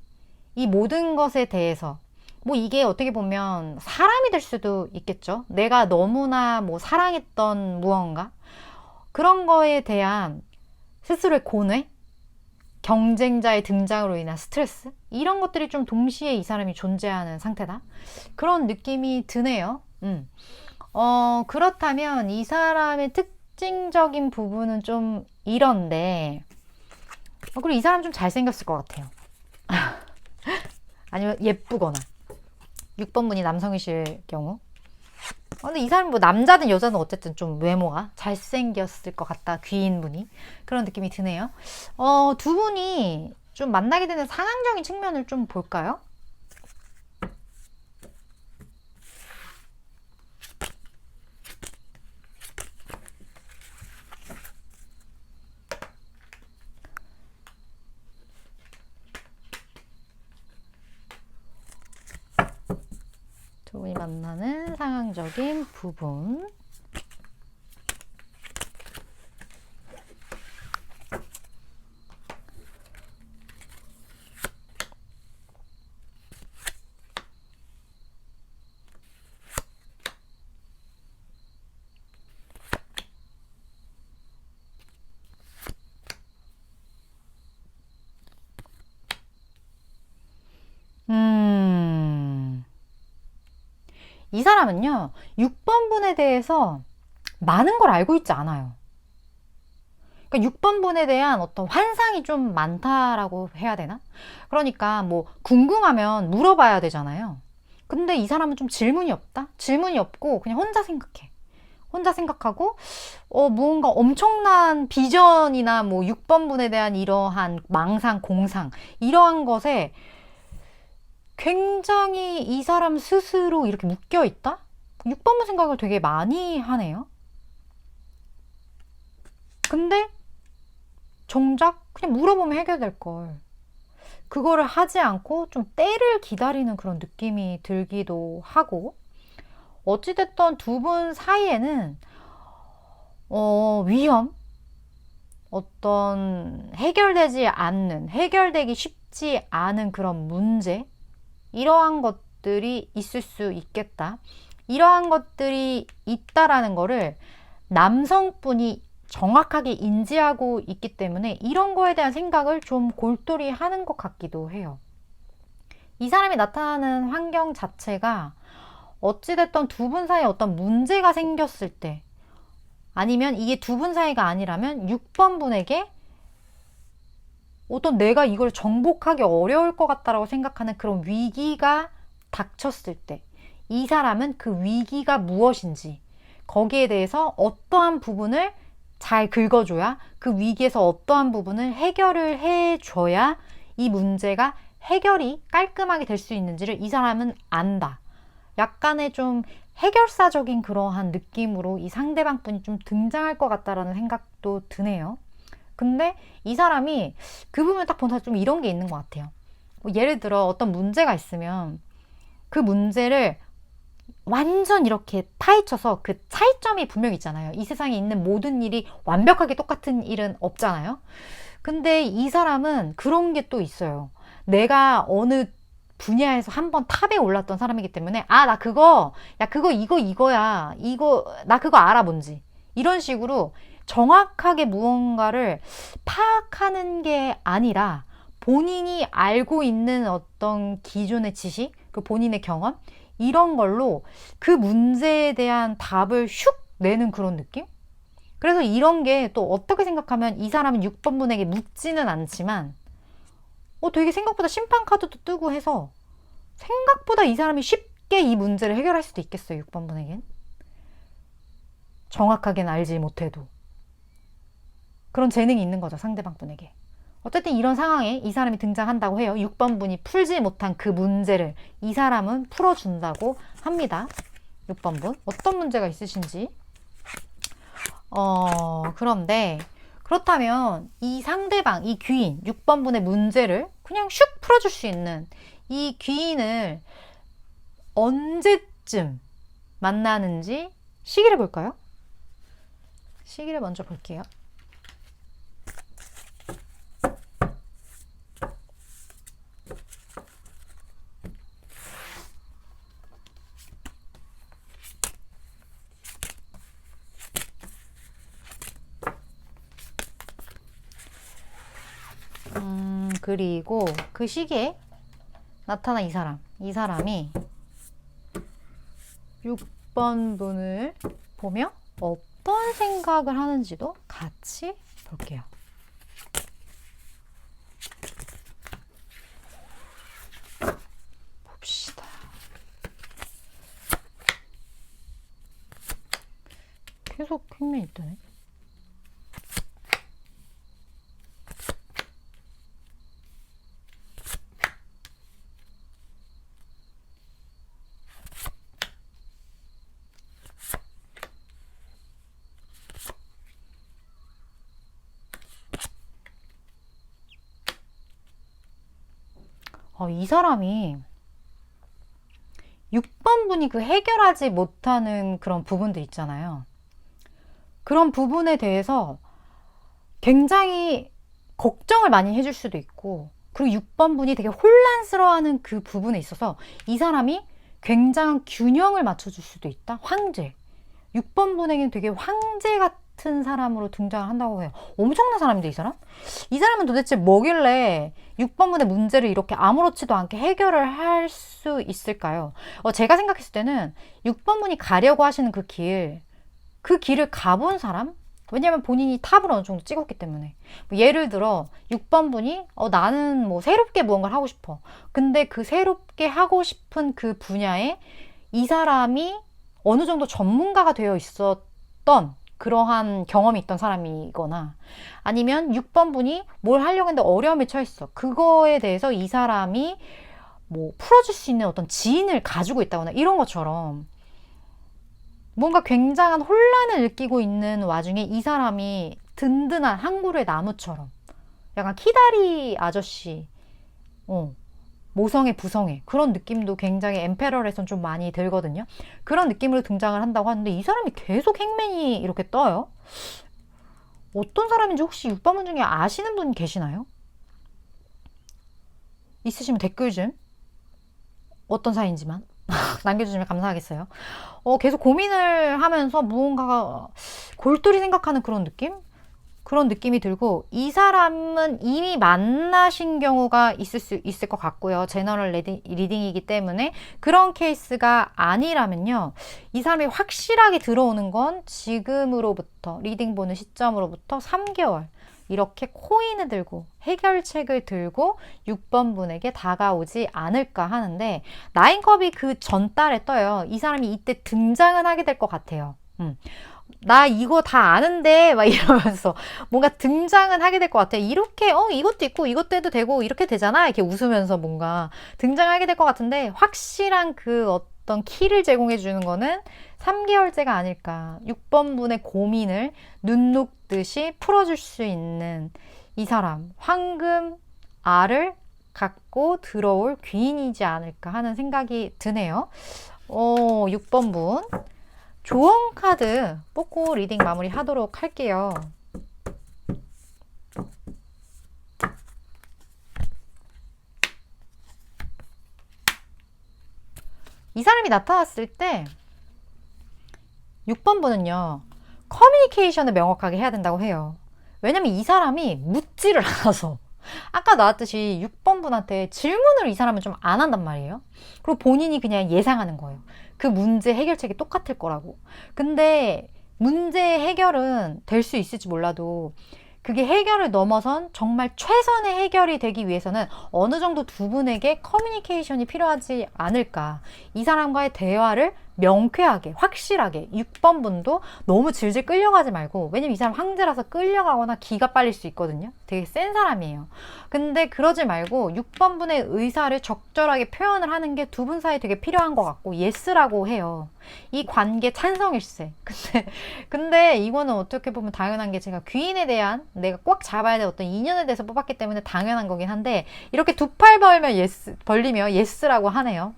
이 모든 것에 대해서 뭐 이게 어떻게 보면 사람이 될 수도 있겠죠. 내가 너무나 뭐 사랑했던 무언가 그런 거에 대한 스스로의 고뇌, 경쟁자의 등장으로 인한 스트레스 이런 것들이 좀 동시에 이 사람이 존재하는 상태다. 그런 느낌이 드네요. 그렇다면 이 사람의 특징적인 부분은 좀 이런데 그리고 이 사람 좀 잘생겼을 것 같아요. 아니면 예쁘거나 6번 분이 남성이실 경우 근데 이 사람 뭐 남자든 여자든 어쨌든 좀 외모가 잘생겼을 것 같다. 귀인 분이 그런 느낌이 드네요. 두 분이 좀 만나게 되는 상황적인 측면을 좀 볼까요? 두 분이 만나는 상황적인 부분. 이 사람은요, 6번 분에 대해서 많은 걸 알고 있지 않아요. 그러니까 6번 분에 대한 어떤 환상이 좀 많다라고 해야 되나? 그러니까 뭐 궁금하면 물어봐야 되잖아요. 근데 이 사람은 좀 질문이 없다? 질문이 없고 그냥 혼자 생각해. 혼자 생각하고 무언가 엄청난 비전이나 뭐 6번 분에 대한 이러한 망상, 공상 이러한 것에 굉장히 이 사람 스스로 이렇게 묶여 있다? 6번 분 생각을 되게 많이 하네요. 근데 정작 그냥 물어보면 해결될 걸. 그거를 하지 않고 좀 때를 기다리는 그런 느낌이 들기도 하고, 어찌됐던 두 분 사이에는 위험, 어떤 해결되지 않는, 해결되기 쉽지 않은 그런 문제, 이러한 것들이 있을 수 있겠다. 이러한 것들이 있다라는 거를 남성분이 정확하게 인지하고 있기 때문에 이런 거에 대한 생각을 좀 골똘히 하는 것 같기도 해요. 이 사람이 나타나는 환경 자체가 어찌됐던 두 분 사이에 어떤 문제가 생겼을 때, 아니면 이게 두 분 사이가 아니라면 6번 분에게 어떤 내가 이걸 정복하기 어려울 것 같다라고 생각하는 그런 위기가 닥쳤을 때, 이 사람은 그 위기가 무엇인지, 거기에 대해서 어떠한 부분을 잘 긁어줘야, 그 위기에서 어떠한 부분을 해결을 해줘야 이 문제가 해결이 깔끔하게 될 수 있는지를 이 사람은 안다. 약간의 좀 해결사적인 그러한 느낌으로 이 상대방 분이 좀 등장할 것 같다라는 생각도 드네요. 근데 이 사람이 그 부분을 딱 보면서 좀 이런 게 있는 것 같아요. 뭐 예를 들어 어떤 문제가 있으면 그 문제를 완전 이렇게 파헤쳐서 그 차이점이 분명히 있잖아요. 이 세상에 있는 모든 일이 완벽하게 똑같은 일은 없잖아요. 근데 이 사람은 그런 게 또 있어요. 내가 어느 분야에서 한번 탑에 올랐던 사람이기 때문에, 나 그거, 야, 그거, 이거야. 나 그거 알아, 뭔지. 이런 식으로 정확하게 무언가를 파악하는 게 아니라 본인이 알고 있는 어떤 기존의 지식, 그 본인의 경험, 이런 걸로 그 문제에 대한 답을 슉 내는 그런 느낌? 그래서 이런 게 또 어떻게 생각하면 이 사람은 6번 분에게 묻지는 않지만, 되게 생각보다 심판 카드도 뜨고 해서 생각보다 이 사람이 쉽게 이 문제를 해결할 수도 있겠어요. 6번 분에겐. 정확하게는 알지 못해도. 그런 재능이 있는 거죠. 상대방 분에게. 어쨌든 이런 상황에 이 사람이 등장한다고 해요. 6번 분이 풀지 못한 그 문제를 이 사람은 풀어준다고 합니다. 6번 분. 어떤 문제가 있으신지. 그런데 그렇다면 이 상대방, 이 귀인, 6번 분의 문제를 그냥 슉 풀어줄 수 있는 이 귀인을 언제쯤 만나는지 시기를 볼까요? 시기를 먼저 볼게요. 그리고 그 시기에 나타난 이 사람이 6번 분을 보며 어떤 생각을 하는지도 같이 볼게요. 봅시다. 계속 킹맨이 뜨네. 이 사람이 6번 분이 그 해결하지 못하는 그런 부분들 있잖아요. 그런 부분에 대해서 굉장히 걱정을 많이 해줄 수도 있고, 그리고 6번 분이 되게 혼란스러워하는 그 부분에 있어서 이 사람이 굉장한 균형을 맞춰줄 수도 있다. 황제. 6번 분에게는 되게 황제 같은 사람으로 등장을 한다고 해요. 엄청난 사람인데 이 사람? 이 사람은 도대체 뭐길래 6번 분의 문제를 이렇게 아무렇지도 않게 해결을 할 수 있을까요? 제가 생각했을 때는 6번 분이 가려고 하시는 그 길을 가본 사람? 왜냐면 본인이 탑을 어느 정도 찍었기 때문에. 예를 들어 6번 분이 나는 뭐 새롭게 무언가를 하고 싶어. 근데 그 새롭게 하고 싶은 그 분야에 이 사람이 어느 정도 전문가가 되어 있었던 그러한 경험이 있던 사람이거나, 아니면 6번 분이 뭘 하려고 했는데 어려움에 처했어. 그거에 대해서 이 사람이 뭐 풀어줄 수 있는 어떤 지인을 가지고 있다거나 이런 것처럼 뭔가 굉장한 혼란을 느끼고 있는 와중에 이 사람이 든든한 한 그루의 나무처럼 약간 키다리 아저씨, 모성애 부성애 그런 느낌도 굉장히 엠페럴에선 좀 많이 들거든요. 그런 느낌으로 등장을 한다고 하는데 이 사람이 계속 행맨이 이렇게 떠요. 어떤 사람인지 혹시 6번분 중에 아시는 분 계시나요? 있으시면 댓글 좀 어떤 사이인지만 남겨주시면 감사하겠어요. 계속 고민을 하면서 무언가가 골똘히 생각하는 그런 느낌? 그런 느낌이 들고 이 사람은 이미 만나신 경우가 있을 것 같고요. 제너럴 리딩이기 때문에 그런 케이스가 아니라면요. 이 사람이 확실하게 들어오는 건 지금으로부터 리딩 보는 시점으로부터 3개월 이렇게 코인을 들고 해결책을 들고 6번 분에게 다가오지 않을까 하는데 나인컵이 그 전달에 떠요. 이 사람이 이때 등장은 하게 될 것 같아요. 나 이거 다 아는데 막 이러면서 뭔가 등장은 하게 될 것 같아요. 이렇게 이것도 있고 이것도 해도 되고 이렇게 되잖아 이렇게 웃으면서 뭔가 등장하게 될 것 같은데 확실한 그 어떤 키를 제공해 주는 거는 3개월째가 아닐까. 6번 분의 고민을 눈 녹듯이 풀어줄 수 있는 이 사람 황금 알을 갖고 들어올 귀인이지 않을까 하는 생각이 드네요. 6번 분 조언 카드 뽑고 리딩 마무리 하도록 할게요. 이 사람이 나타났을 때 6번 분은요. 커뮤니케이션을 명확하게 해야 된다고 해요. 왜냐면 이 사람이 묻지를 않아서 아까 나왔듯이 6번 분한테 질문을 이 사람은 좀 안 한단 말이에요. 그리고 본인이 그냥 예상하는 거예요. 그 문제 해결책이 똑같을 거라고. 근데 문제 해결은 될 수 있을지 몰라도 그게 해결을 넘어선 정말 최선의 해결이 되기 위해서는 어느 정도 두 분에게 커뮤니케이션이 필요하지 않을까. 이 사람과의 대화를 명쾌하게 확실하게 6번 분도 너무 질질 끌려가지 말고 왜냐면 이 사람 황제라서 끌려가거나 기가 빨릴 수 있거든요. 되게 센 사람이에요. 근데 그러지 말고 6번 분의 의사를 적절하게 표현을 하는 게 두 분 사이에 되게 필요한 것 같고 예스라고 해요. 이 관계 찬성일세. 근데 이거는 어떻게 보면 당연한 게 제가 귀인에 대한 내가 꽉 잡아야 될 어떤 인연에 대해서 뽑았기 때문에 당연한 거긴 한데 이렇게 두 팔 벌리면 예스라고 하네요.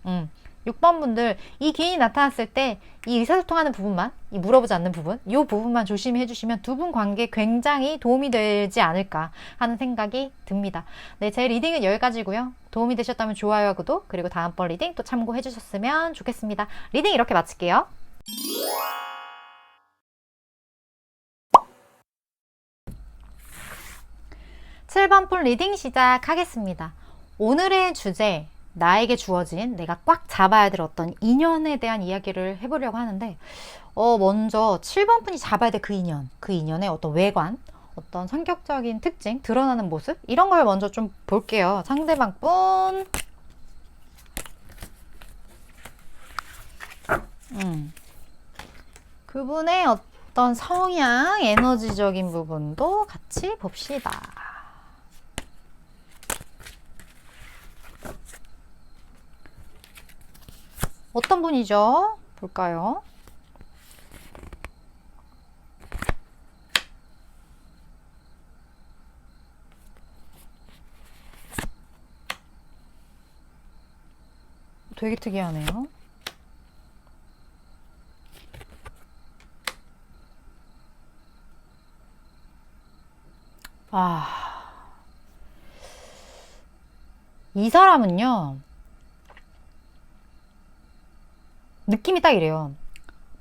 6번 분들 이 귀인이 나타났을 때 이 의사소통하는 부분만 이 물어보지 않는 부분 이 부분만 조심히 해주시면 두 분 관계에 굉장히 도움이 되지 않을까 하는 생각이 듭니다. 네, 제 리딩은 여기까지고요. 도움이 되셨다면 좋아요와 구독 그리고 다음번 리딩 또 참고해 주셨으면 좋겠습니다. 리딩 이렇게 마칠게요. (7번) 분 리딩 시작하겠습니다. 오늘의 주제 나에게 주어진 내가 꽉 잡아야 될 어떤 인연에 대한 이야기를 해보려고 하는데 먼저 7번 분이 잡아야 될 그 인연의 어떤 외관 어떤 성격적인 특징 드러나는 모습 이런 걸 먼저 좀 볼게요. 상대방 분 그분의 어떤 성향 에너지적인 부분도 같이 봅시다. 어떤 분이죠? 볼까요? 되게 특이하네요. 이 사람은요. 느낌이 딱 이래요.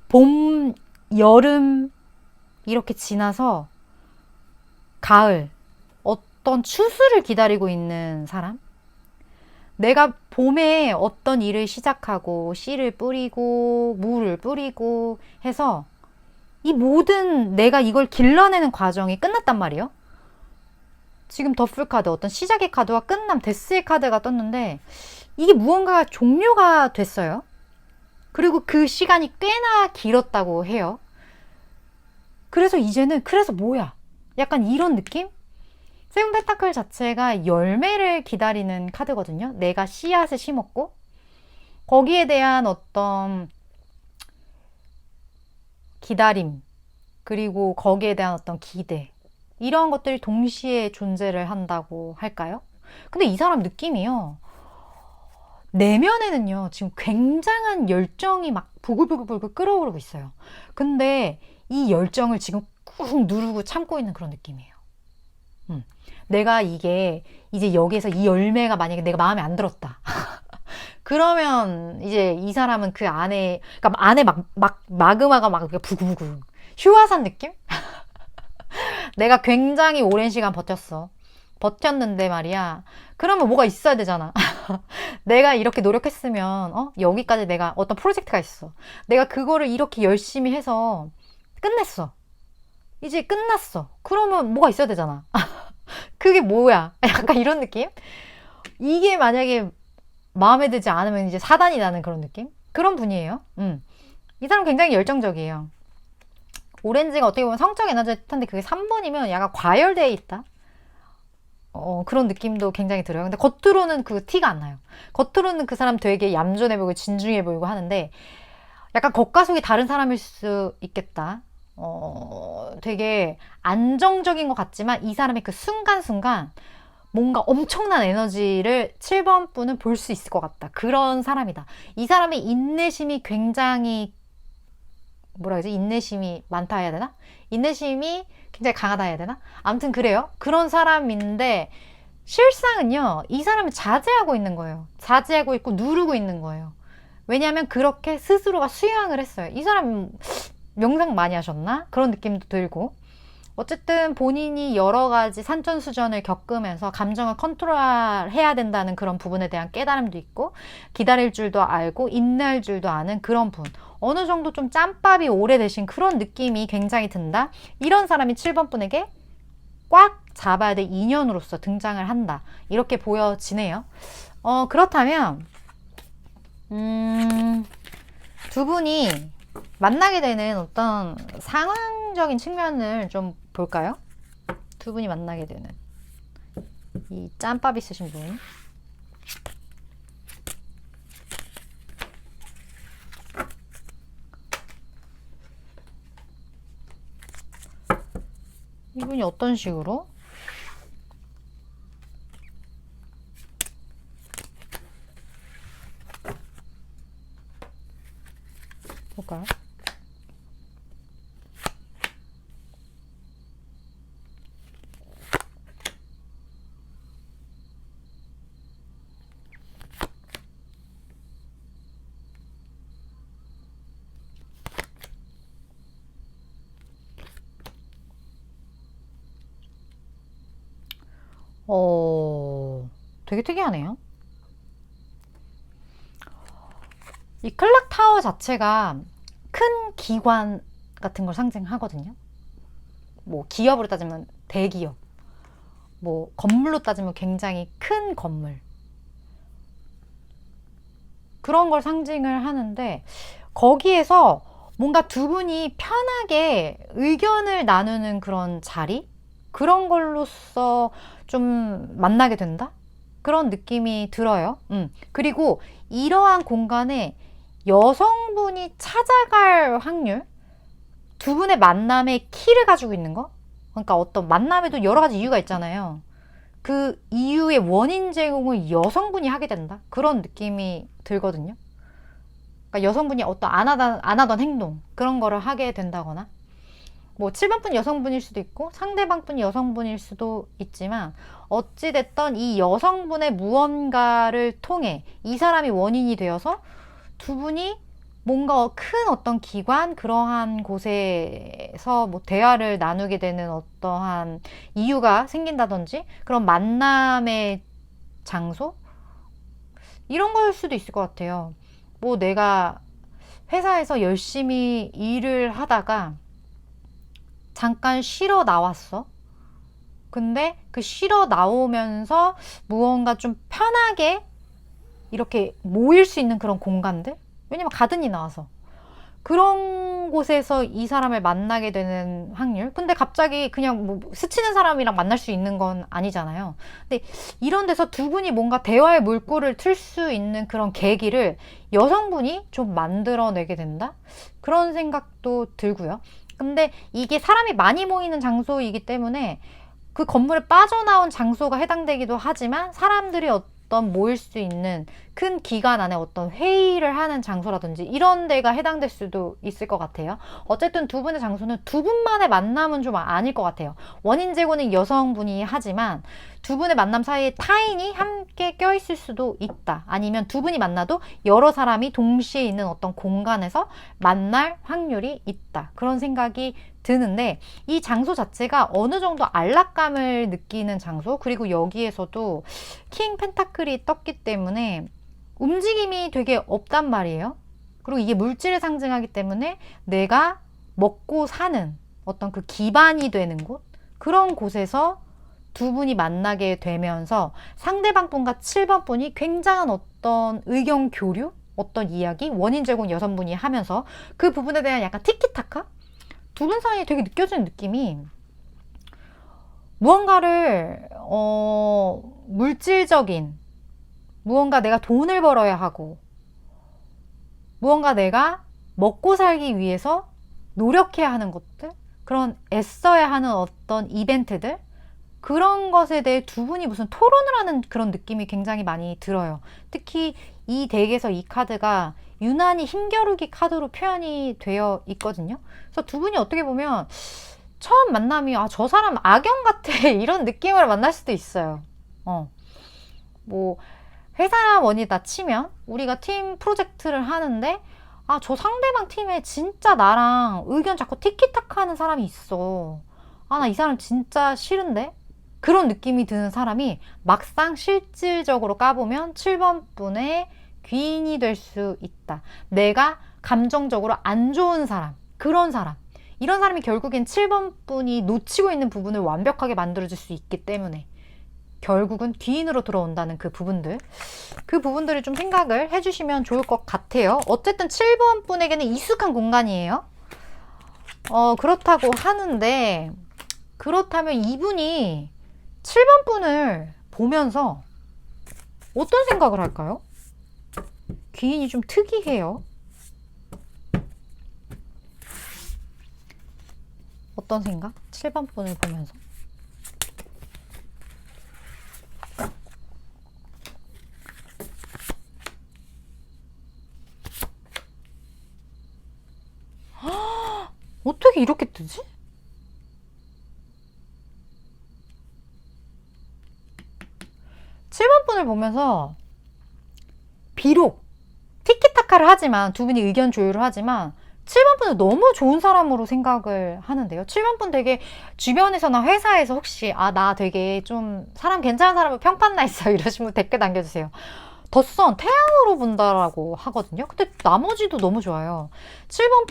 봄, 여름 이렇게 지나서 가을 어떤 추수를 기다리고 있는 사람? 내가 봄에 어떤 일을 시작하고 씨를 뿌리고 물을 뿌리고 해서 이 모든 내가 이걸 길러내는 과정이 끝났단 말이에요. 지금 더풀 카드 어떤 시작의 카드와 끝남 데스의 카드가 떴는데 이게 무언가 종료가 됐어요. 그리고 그 시간이 꽤나 길었다고 해요. 그래서 이제는 그래서 뭐야? 약간 이런 느낌? 세븐 펜타클 자체가 열매를 기다리는 카드거든요. 내가 씨앗을 심었고 거기에 대한 어떤 기다림 그리고 거기에 대한 어떤 기대 이러한 것들이 동시에 존재를 한다고 할까요? 근데 이 사람 느낌이요. 내면에는요, 지금 굉장한 열정이 막 부글부글부글 끓어오르고 있어요. 근데 이 열정을 지금 꾹 누르고 참고 있는 그런 느낌이에요. 내가 이게 이제 여기에서 이 열매가 만약에 내가 마음에 안 들었다. 그러면 이제 이 사람은 그 안에, 그러니까 안에 마그마가 막 부글부글. 휴화산 느낌? 내가 굉장히 오랜 시간 버텼어. 버텼는데 말이야. 그러면 뭐가 있어야 되잖아. 내가 이렇게 노력했으면, 여기까지 내가 어떤 프로젝트가 있어. 내가 그거를 이렇게 열심히 해서 끝냈어. 이제 끝났어. 그러면 뭐가 있어야 되잖아. 그게 뭐야? 약간 이런 느낌? 이게 만약에 마음에 들지 않으면 이제 사단이 나는 그런 느낌? 그런 분이에요. 이 사람 굉장히 열정적이에요. 오렌지가 어떻게 보면 성적 에너지를 뜻하는데 그게 3번이면 약간 과열되어 있다? 그런 느낌도 굉장히 들어요. 근데 겉으로는 그 티가 안 나요. 겉으로는 그 사람 되게 얌전해 보이고 진중해 보이고 하는데 약간 겉과 속이 다른 사람일 수 있겠다. 되게 안정적인 것 같지만 이 사람의 그 순간순간 뭔가 엄청난 에너지를 7번 분은 볼 수 있을 것 같다. 그런 사람이다. 이 사람의 인내심이 굉장히 뭐라 그러지? 인내심이 많다 해야 되나? 인내심이 굉장히 강하다 해야 되나? 아무튼 그래요. 그런 사람인데 실상은요. 이 사람은 자제하고 있는 거예요. 자제하고 있고 누르고 있는 거예요. 왜냐하면 그렇게 스스로가 수양을 했어요. 이 사람 명상 많이 하셨나? 그런 느낌도 들고 어쨌든 본인이 여러 가지 산전수전을 겪으면서 감정을 컨트롤해야 된다는 그런 부분에 대한 깨달음도 있고 기다릴 줄도 알고 인내할 줄도 아는 그런 분. 어느 정도 좀 짬밥이 오래되신 그런 느낌이 굉장히 든다. 이런 사람이 7번 분에게 꽉 잡아야 될 인연으로서 등장을 한다. 이렇게 보여지네요. 그렇다면 두 분이 만나게 되는 어떤 상황적인 측면을 좀 볼까요? 두 분이 만나게 되는 이 짬밥 있으신 분. 이분이 어떤 식으로? 볼까요? 되게 특이하네요. 이 클락타워 자체가 큰 기관 같은 걸 상징하거든요. 뭐 기업으로 따지면 대기업, 뭐 건물로 따지면 굉장히 큰 건물, 그런 걸 상징을 하는데 거기에서 뭔가 두 분이 편하게 의견을 나누는 그런 자리? 그런 걸로써 좀 만나게 된다? 그런 느낌이 들어요. 그리고 이러한 공간에 여성분이 찾아갈 확률? 두 분의 만남의 키를 가지고 있는 거? 그러니까 어떤 만남에도 여러 가지 이유가 있잖아요. 그 이유의 원인 제공을 여성분이 하게 된다? 그런 느낌이 들거든요. 그러니까 여성분이 어떤 안 하던 행동, 그런 거를 하게 된다거나, 뭐 7번 분 여성분일 수도 있고 상대방 분이 여성분일 수도 있지만 어찌됐던 이 여성분의 무언가를 통해 이 사람이 원인이 되어서 두 분이 뭔가 큰 어떤 기관 그러한 곳에서 뭐 대화를 나누게 되는 어떠한 이유가 생긴다든지 그런 만남의 장소 이런 걸 수도 있을 것 같아요. 뭐 내가 회사에서 열심히 일을 하다가 잠깐 쉬러 나왔어. 근데 그 쉬러 나오면서 무언가 좀 편하게 이렇게 모일 수 있는 그런 공간들? 왜냐면 가든이 나와서. 그런 곳에서 이 사람을 만나게 되는 확률? 근데 갑자기 그냥 뭐 스치는 사람이랑 만날 수 있는 건 아니잖아요. 근데 이런 데서 두 분이 뭔가 대화의 물꼬를 틀 수 있는 그런 계기를 여성분이 좀 만들어내게 된다? 그런 생각도 들고요. 근데 이게 사람이 많이 모이는 장소이기 때문에 그 건물에 빠져나온 장소가 해당되기도 하지만 사람들이 어떤 모일 수 있는 큰 기간 안에 어떤 회의를 하는 장소라든지 이런 데가 해당될 수도 있을 것 같아요. 어쨌든 두 분의 장소는 두 분만의 만남은 좀 아닐 것 같아요. 원인 제공은 여성분이 하지만 두 분의 만남 사이에 타인이 함께 껴있을 수도 있다. 아니면 두 분이 만나도 여러 사람이 동시에 있는 어떤 공간에서 만날 확률이 있다. 그런 생각이 드는데 이 장소 자체가 어느 정도 안락감을 느끼는 장소, 그리고 여기에서도 킹 펜타클이 떴기 때문에 움직임이 되게 없단 말이에요. 그리고 이게 물질을 상징하기 때문에 내가 먹고 사는 어떤 그 기반이 되는 곳, 그런 곳에서 두 분이 만나게 되면서 상대방 분과 7번 분이 굉장한 어떤 의견 교류, 어떤 이야기, 원인 제공 여성분이 하면서 그 부분에 대한 약간 티키타카? 두 분 사이에 되게 느껴지는 느낌이 무언가를 물질적인 무언가 내가 돈을 벌어야 하고 무언가 내가 먹고 살기 위해서 노력해야 하는 것들, 그런 애써야 하는 어떤 이벤트들, 그런 것에 대해 두 분이 무슨 토론을 하는 그런 느낌이 굉장히 많이 들어요. 특히 이 덱에서 이 카드가 유난히 힘겨루기 카드로 표현이 되어 있거든요. 그래서 두 분이 어떻게 보면 처음 만남이 저 사람 악영 같아 이런 느낌으로 만날 수도 있어요. 뭐 회사 원이다 치면 우리가 팀 프로젝트를 하는데 저 상대방 팀에 진짜 나랑 의견 자꾸 티키타카 하는 사람이 있어. 나 이 사람 진짜 싫은데? 그런 느낌이 드는 사람이 막상 실질적으로 까보면 7번 분의 귀인이 될 수 있다. 내가 감정적으로 안 좋은 사람, 그런 사람. 이런 사람이 결국엔 7번 분이 놓치고 있는 부분을 완벽하게 만들어줄 수 있기 때문에 결국은 귀인으로 들어온다는 그 부분들을 좀 생각을 해주시면 좋을 것 같아요. 어쨌든 7번 분에게는 익숙한 공간이에요. 그렇다고 하는데, 그렇다면 이분이 7번 분을 보면서 어떤 생각을 할까요? 귀인이 좀 특이해요. 어떤 생각? 7번 분을 보면서. 어떻게 이렇게 뜨지? 칠번 분을 보면서 비록 티키타카를 하지만 두 분이 의견 조율을 하지만 7번 분은 너무 좋은 사람으로 생각을 하는데요. 7번 분 되게 주변에서나 회사에서 혹시 나 되게 좀 사람 괜찮은 사람을 평판 나 있어요 이러시면 댓글 남겨주세요. 덧선 태양으로 본다라고 하거든요. 근데 나머지도 너무 좋아요. 7번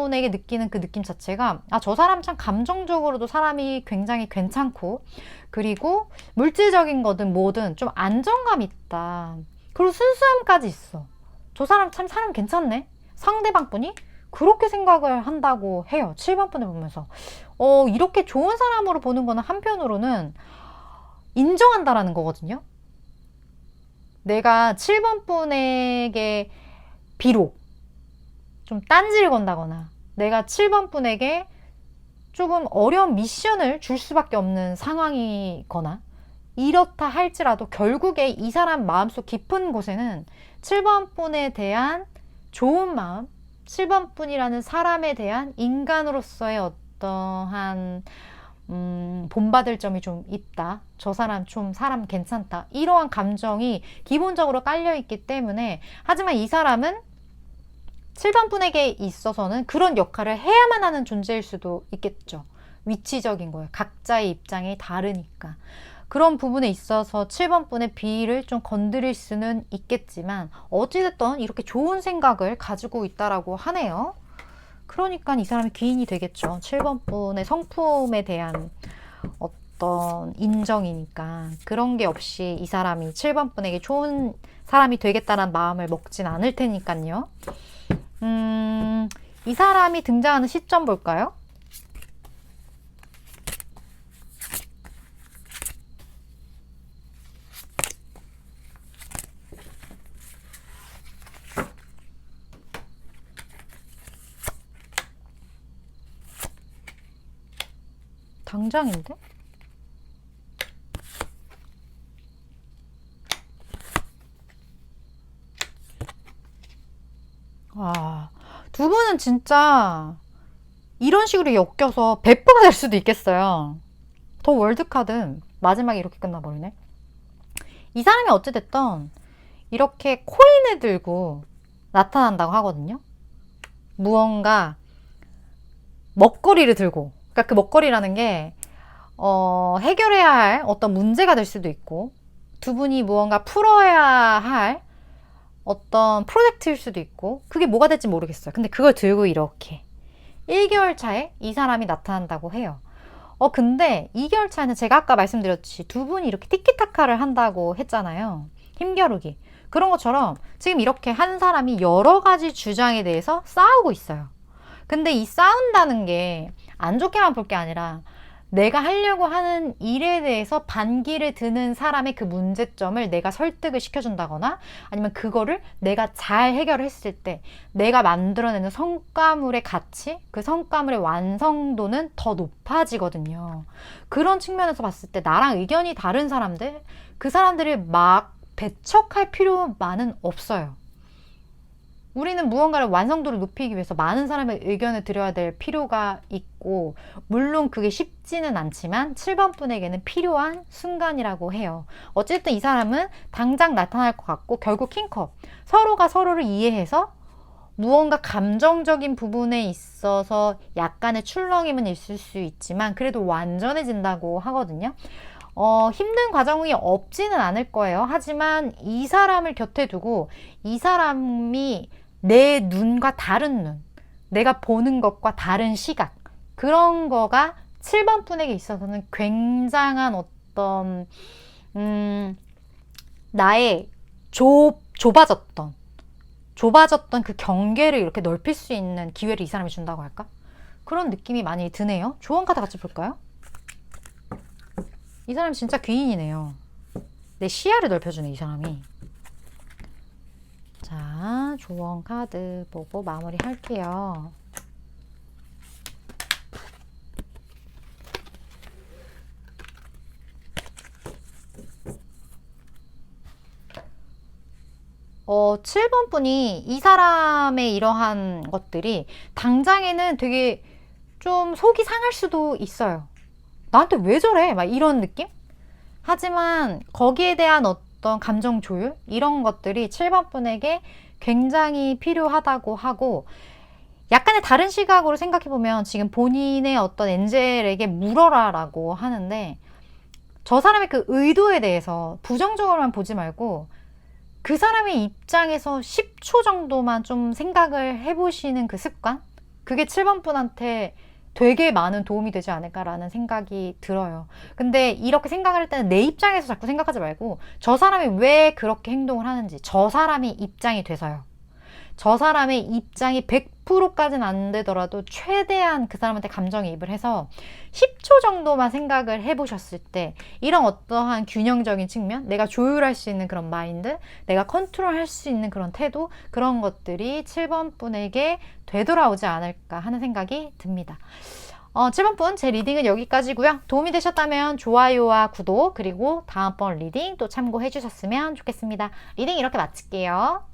분에게 느끼는 그 느낌 자체가 저 사람 참 감정적으로도 사람이 굉장히 괜찮고, 그리고 물질적인 거든 뭐든 좀 안정감 있다. 그리고 순수함까지 있어. 저 사람 참 사람 괜찮네. 상대방 분이 그렇게 생각을 한다고 해요. 7번 분을 보면서 이렇게 좋은 사람으로 보는 거는 한편으로는 인정한다라는 거거든요. 내가 7번 분에게 비록 좀 딴지를 건다거나 내가 7번 분에게 조금 어려운 미션을 줄 수밖에 없는 상황이거나 이렇다 할지라도 결국에 이 사람 마음속 깊은 곳에는 7번 분에 대한 좋은 마음, 7번 분이라는 사람에 대한 인간으로서의 어떠한 본받을 점이 좀 있다. 저 사람 좀 사람 괜찮다. 이러한 감정이 기본적으로 깔려있기 때문에, 하지만 이 사람은 7번 분에게 있어서는 그런 역할을 해야만 하는 존재일 수도 있겠죠. 위치적인 거예요. 각자의 입장이 다르니까. 그런 부분에 있어서 7번 분의 비위를 좀 건드릴 수는 있겠지만 어찌됐든 이렇게 좋은 생각을 가지고 있다라고 하네요. 그러니까 이 사람이 귀인이 되겠죠. 7번 분의 성품에 대한 어떤 인정이니까 그런 게 없이 이 사람이 7번 분에게 좋은 사람이 되겠다는 마음을 먹진 않을 테니까요. 이 사람이 등장하는 시점 볼까요? 당장인데? 와, 두 분은 진짜 이런 식으로 엮여서 베프가 될 수도 있겠어요. 더 월드카드 마지막에 이렇게 끝나버리네. 이 사람이 어찌됐든 이렇게 코인을 들고 나타난다고 하거든요. 무언가 먹거리를 들고, 그러니까 그 먹거리라는 게 해결해야 할 어떤 문제가 될 수도 있고, 두 분이 무언가 풀어야 할 어떤 프로젝트일 수도 있고, 그게 뭐가 될지 모르겠어요. 근데 그걸 들고 이렇게 1개월 차에 이 사람이 나타난다고 해요. 근데 2개월 차에는 제가 아까 말씀드렸듯이 두 분이 이렇게 티키타카를 한다고 했잖아요. 힘겨루기. 그런 것처럼 지금 이렇게 한 사람이 여러 가지 주장에 대해서 싸우고 있어요. 근데 이 싸운다는 게 안 좋게만 볼 게 아니라 내가 하려고 하는 일에 대해서 반기를 드는 사람의 그 문제점을 내가 설득을 시켜준다거나 아니면 그거를 내가 잘 해결했을 때 내가 만들어내는 성과물의 가치, 그 성과물의 완성도는 더 높아지거든요. 그런 측면에서 봤을 때 나랑 의견이 다른 사람들, 그 사람들을 막 배척할 필요만은 없어요. 우리는 무언가를 완성도를 높이기 위해서 많은 사람의 의견을 들어야 될 필요가 있고, 물론 그게 쉽지는 않지만 7번 분에게는 필요한 순간이라고 해요. 어쨌든 이 사람은 당장 나타날 것 같고, 결국 킹컵. 서로가 서로를 이해해서 무언가 감정적인 부분에 있어서 약간의 출렁임은 있을 수 있지만 그래도 완전해진다고 하거든요. 힘든 과정이 없지는 않을 거예요. 하지만 이 사람을 곁에 두고 이 사람이 내 눈과 다른 눈, 내가 보는 것과 다른 시각, 그런 거가 7번 분에게 있어서는 굉장한 어떤 나의 좁아졌던 그 경계를 이렇게 넓힐 수 있는 기회를 이 사람이 준다고 할까? 그런 느낌이 많이 드네요. 조언 카드 같이 볼까요? 이 사람 진짜 귀인이네요. 내 시야를 넓혀주네, 이 사람이. 자, 조언 카드 보고 마무리 할게요. 어, 7번 분이 이 사람의 이러한 것들이 당장에는 되게 좀 속이 상할 수도 있어요. 나한테 왜 저래? 막 이런 느낌? 하지만 거기에 대한 어떤 감정 조율? 이런 것들이 7번 분에게 굉장히 필요하다고 하고, 약간의 다른 시각으로 생각해보면 지금 본인의 어떤 엔젤에게 물어라 라고 하는데, 저 사람의 그 의도에 대해서 부정적으로만 보지 말고 그 사람의 입장에서 10초 정도만 좀 생각을 해보시는 그 습관? 그게 7번 분한테 되게 많은 도움이 되지 않을까라는 생각이 들어요. 근데 이렇게 생각을 할 때는 내 입장에서 자꾸 생각하지 말고 저 사람이 왜 그렇게 행동을 하는지, 저 사람이 입장이 돼서요. 저 사람의 입장이 100%까지는 안 되더라도 최대한 그 사람한테 감정이입을 해서 10초 정도만 생각을 해보셨을 때 이런 어떠한 균형적인 측면, 내가 조율할 수 있는 그런 마인드, 내가 컨트롤할 수 있는 그런 태도, 그런 것들이 7번 분에게 되돌아오지 않을까 하는 생각이 듭니다. 7번 분, 제 리딩은 여기까지고요. 도움이 되셨다면 좋아요와 구독, 그리고 다음번 리딩 또 참고해 주셨으면 좋겠습니다. 리딩 이렇게 마칠게요.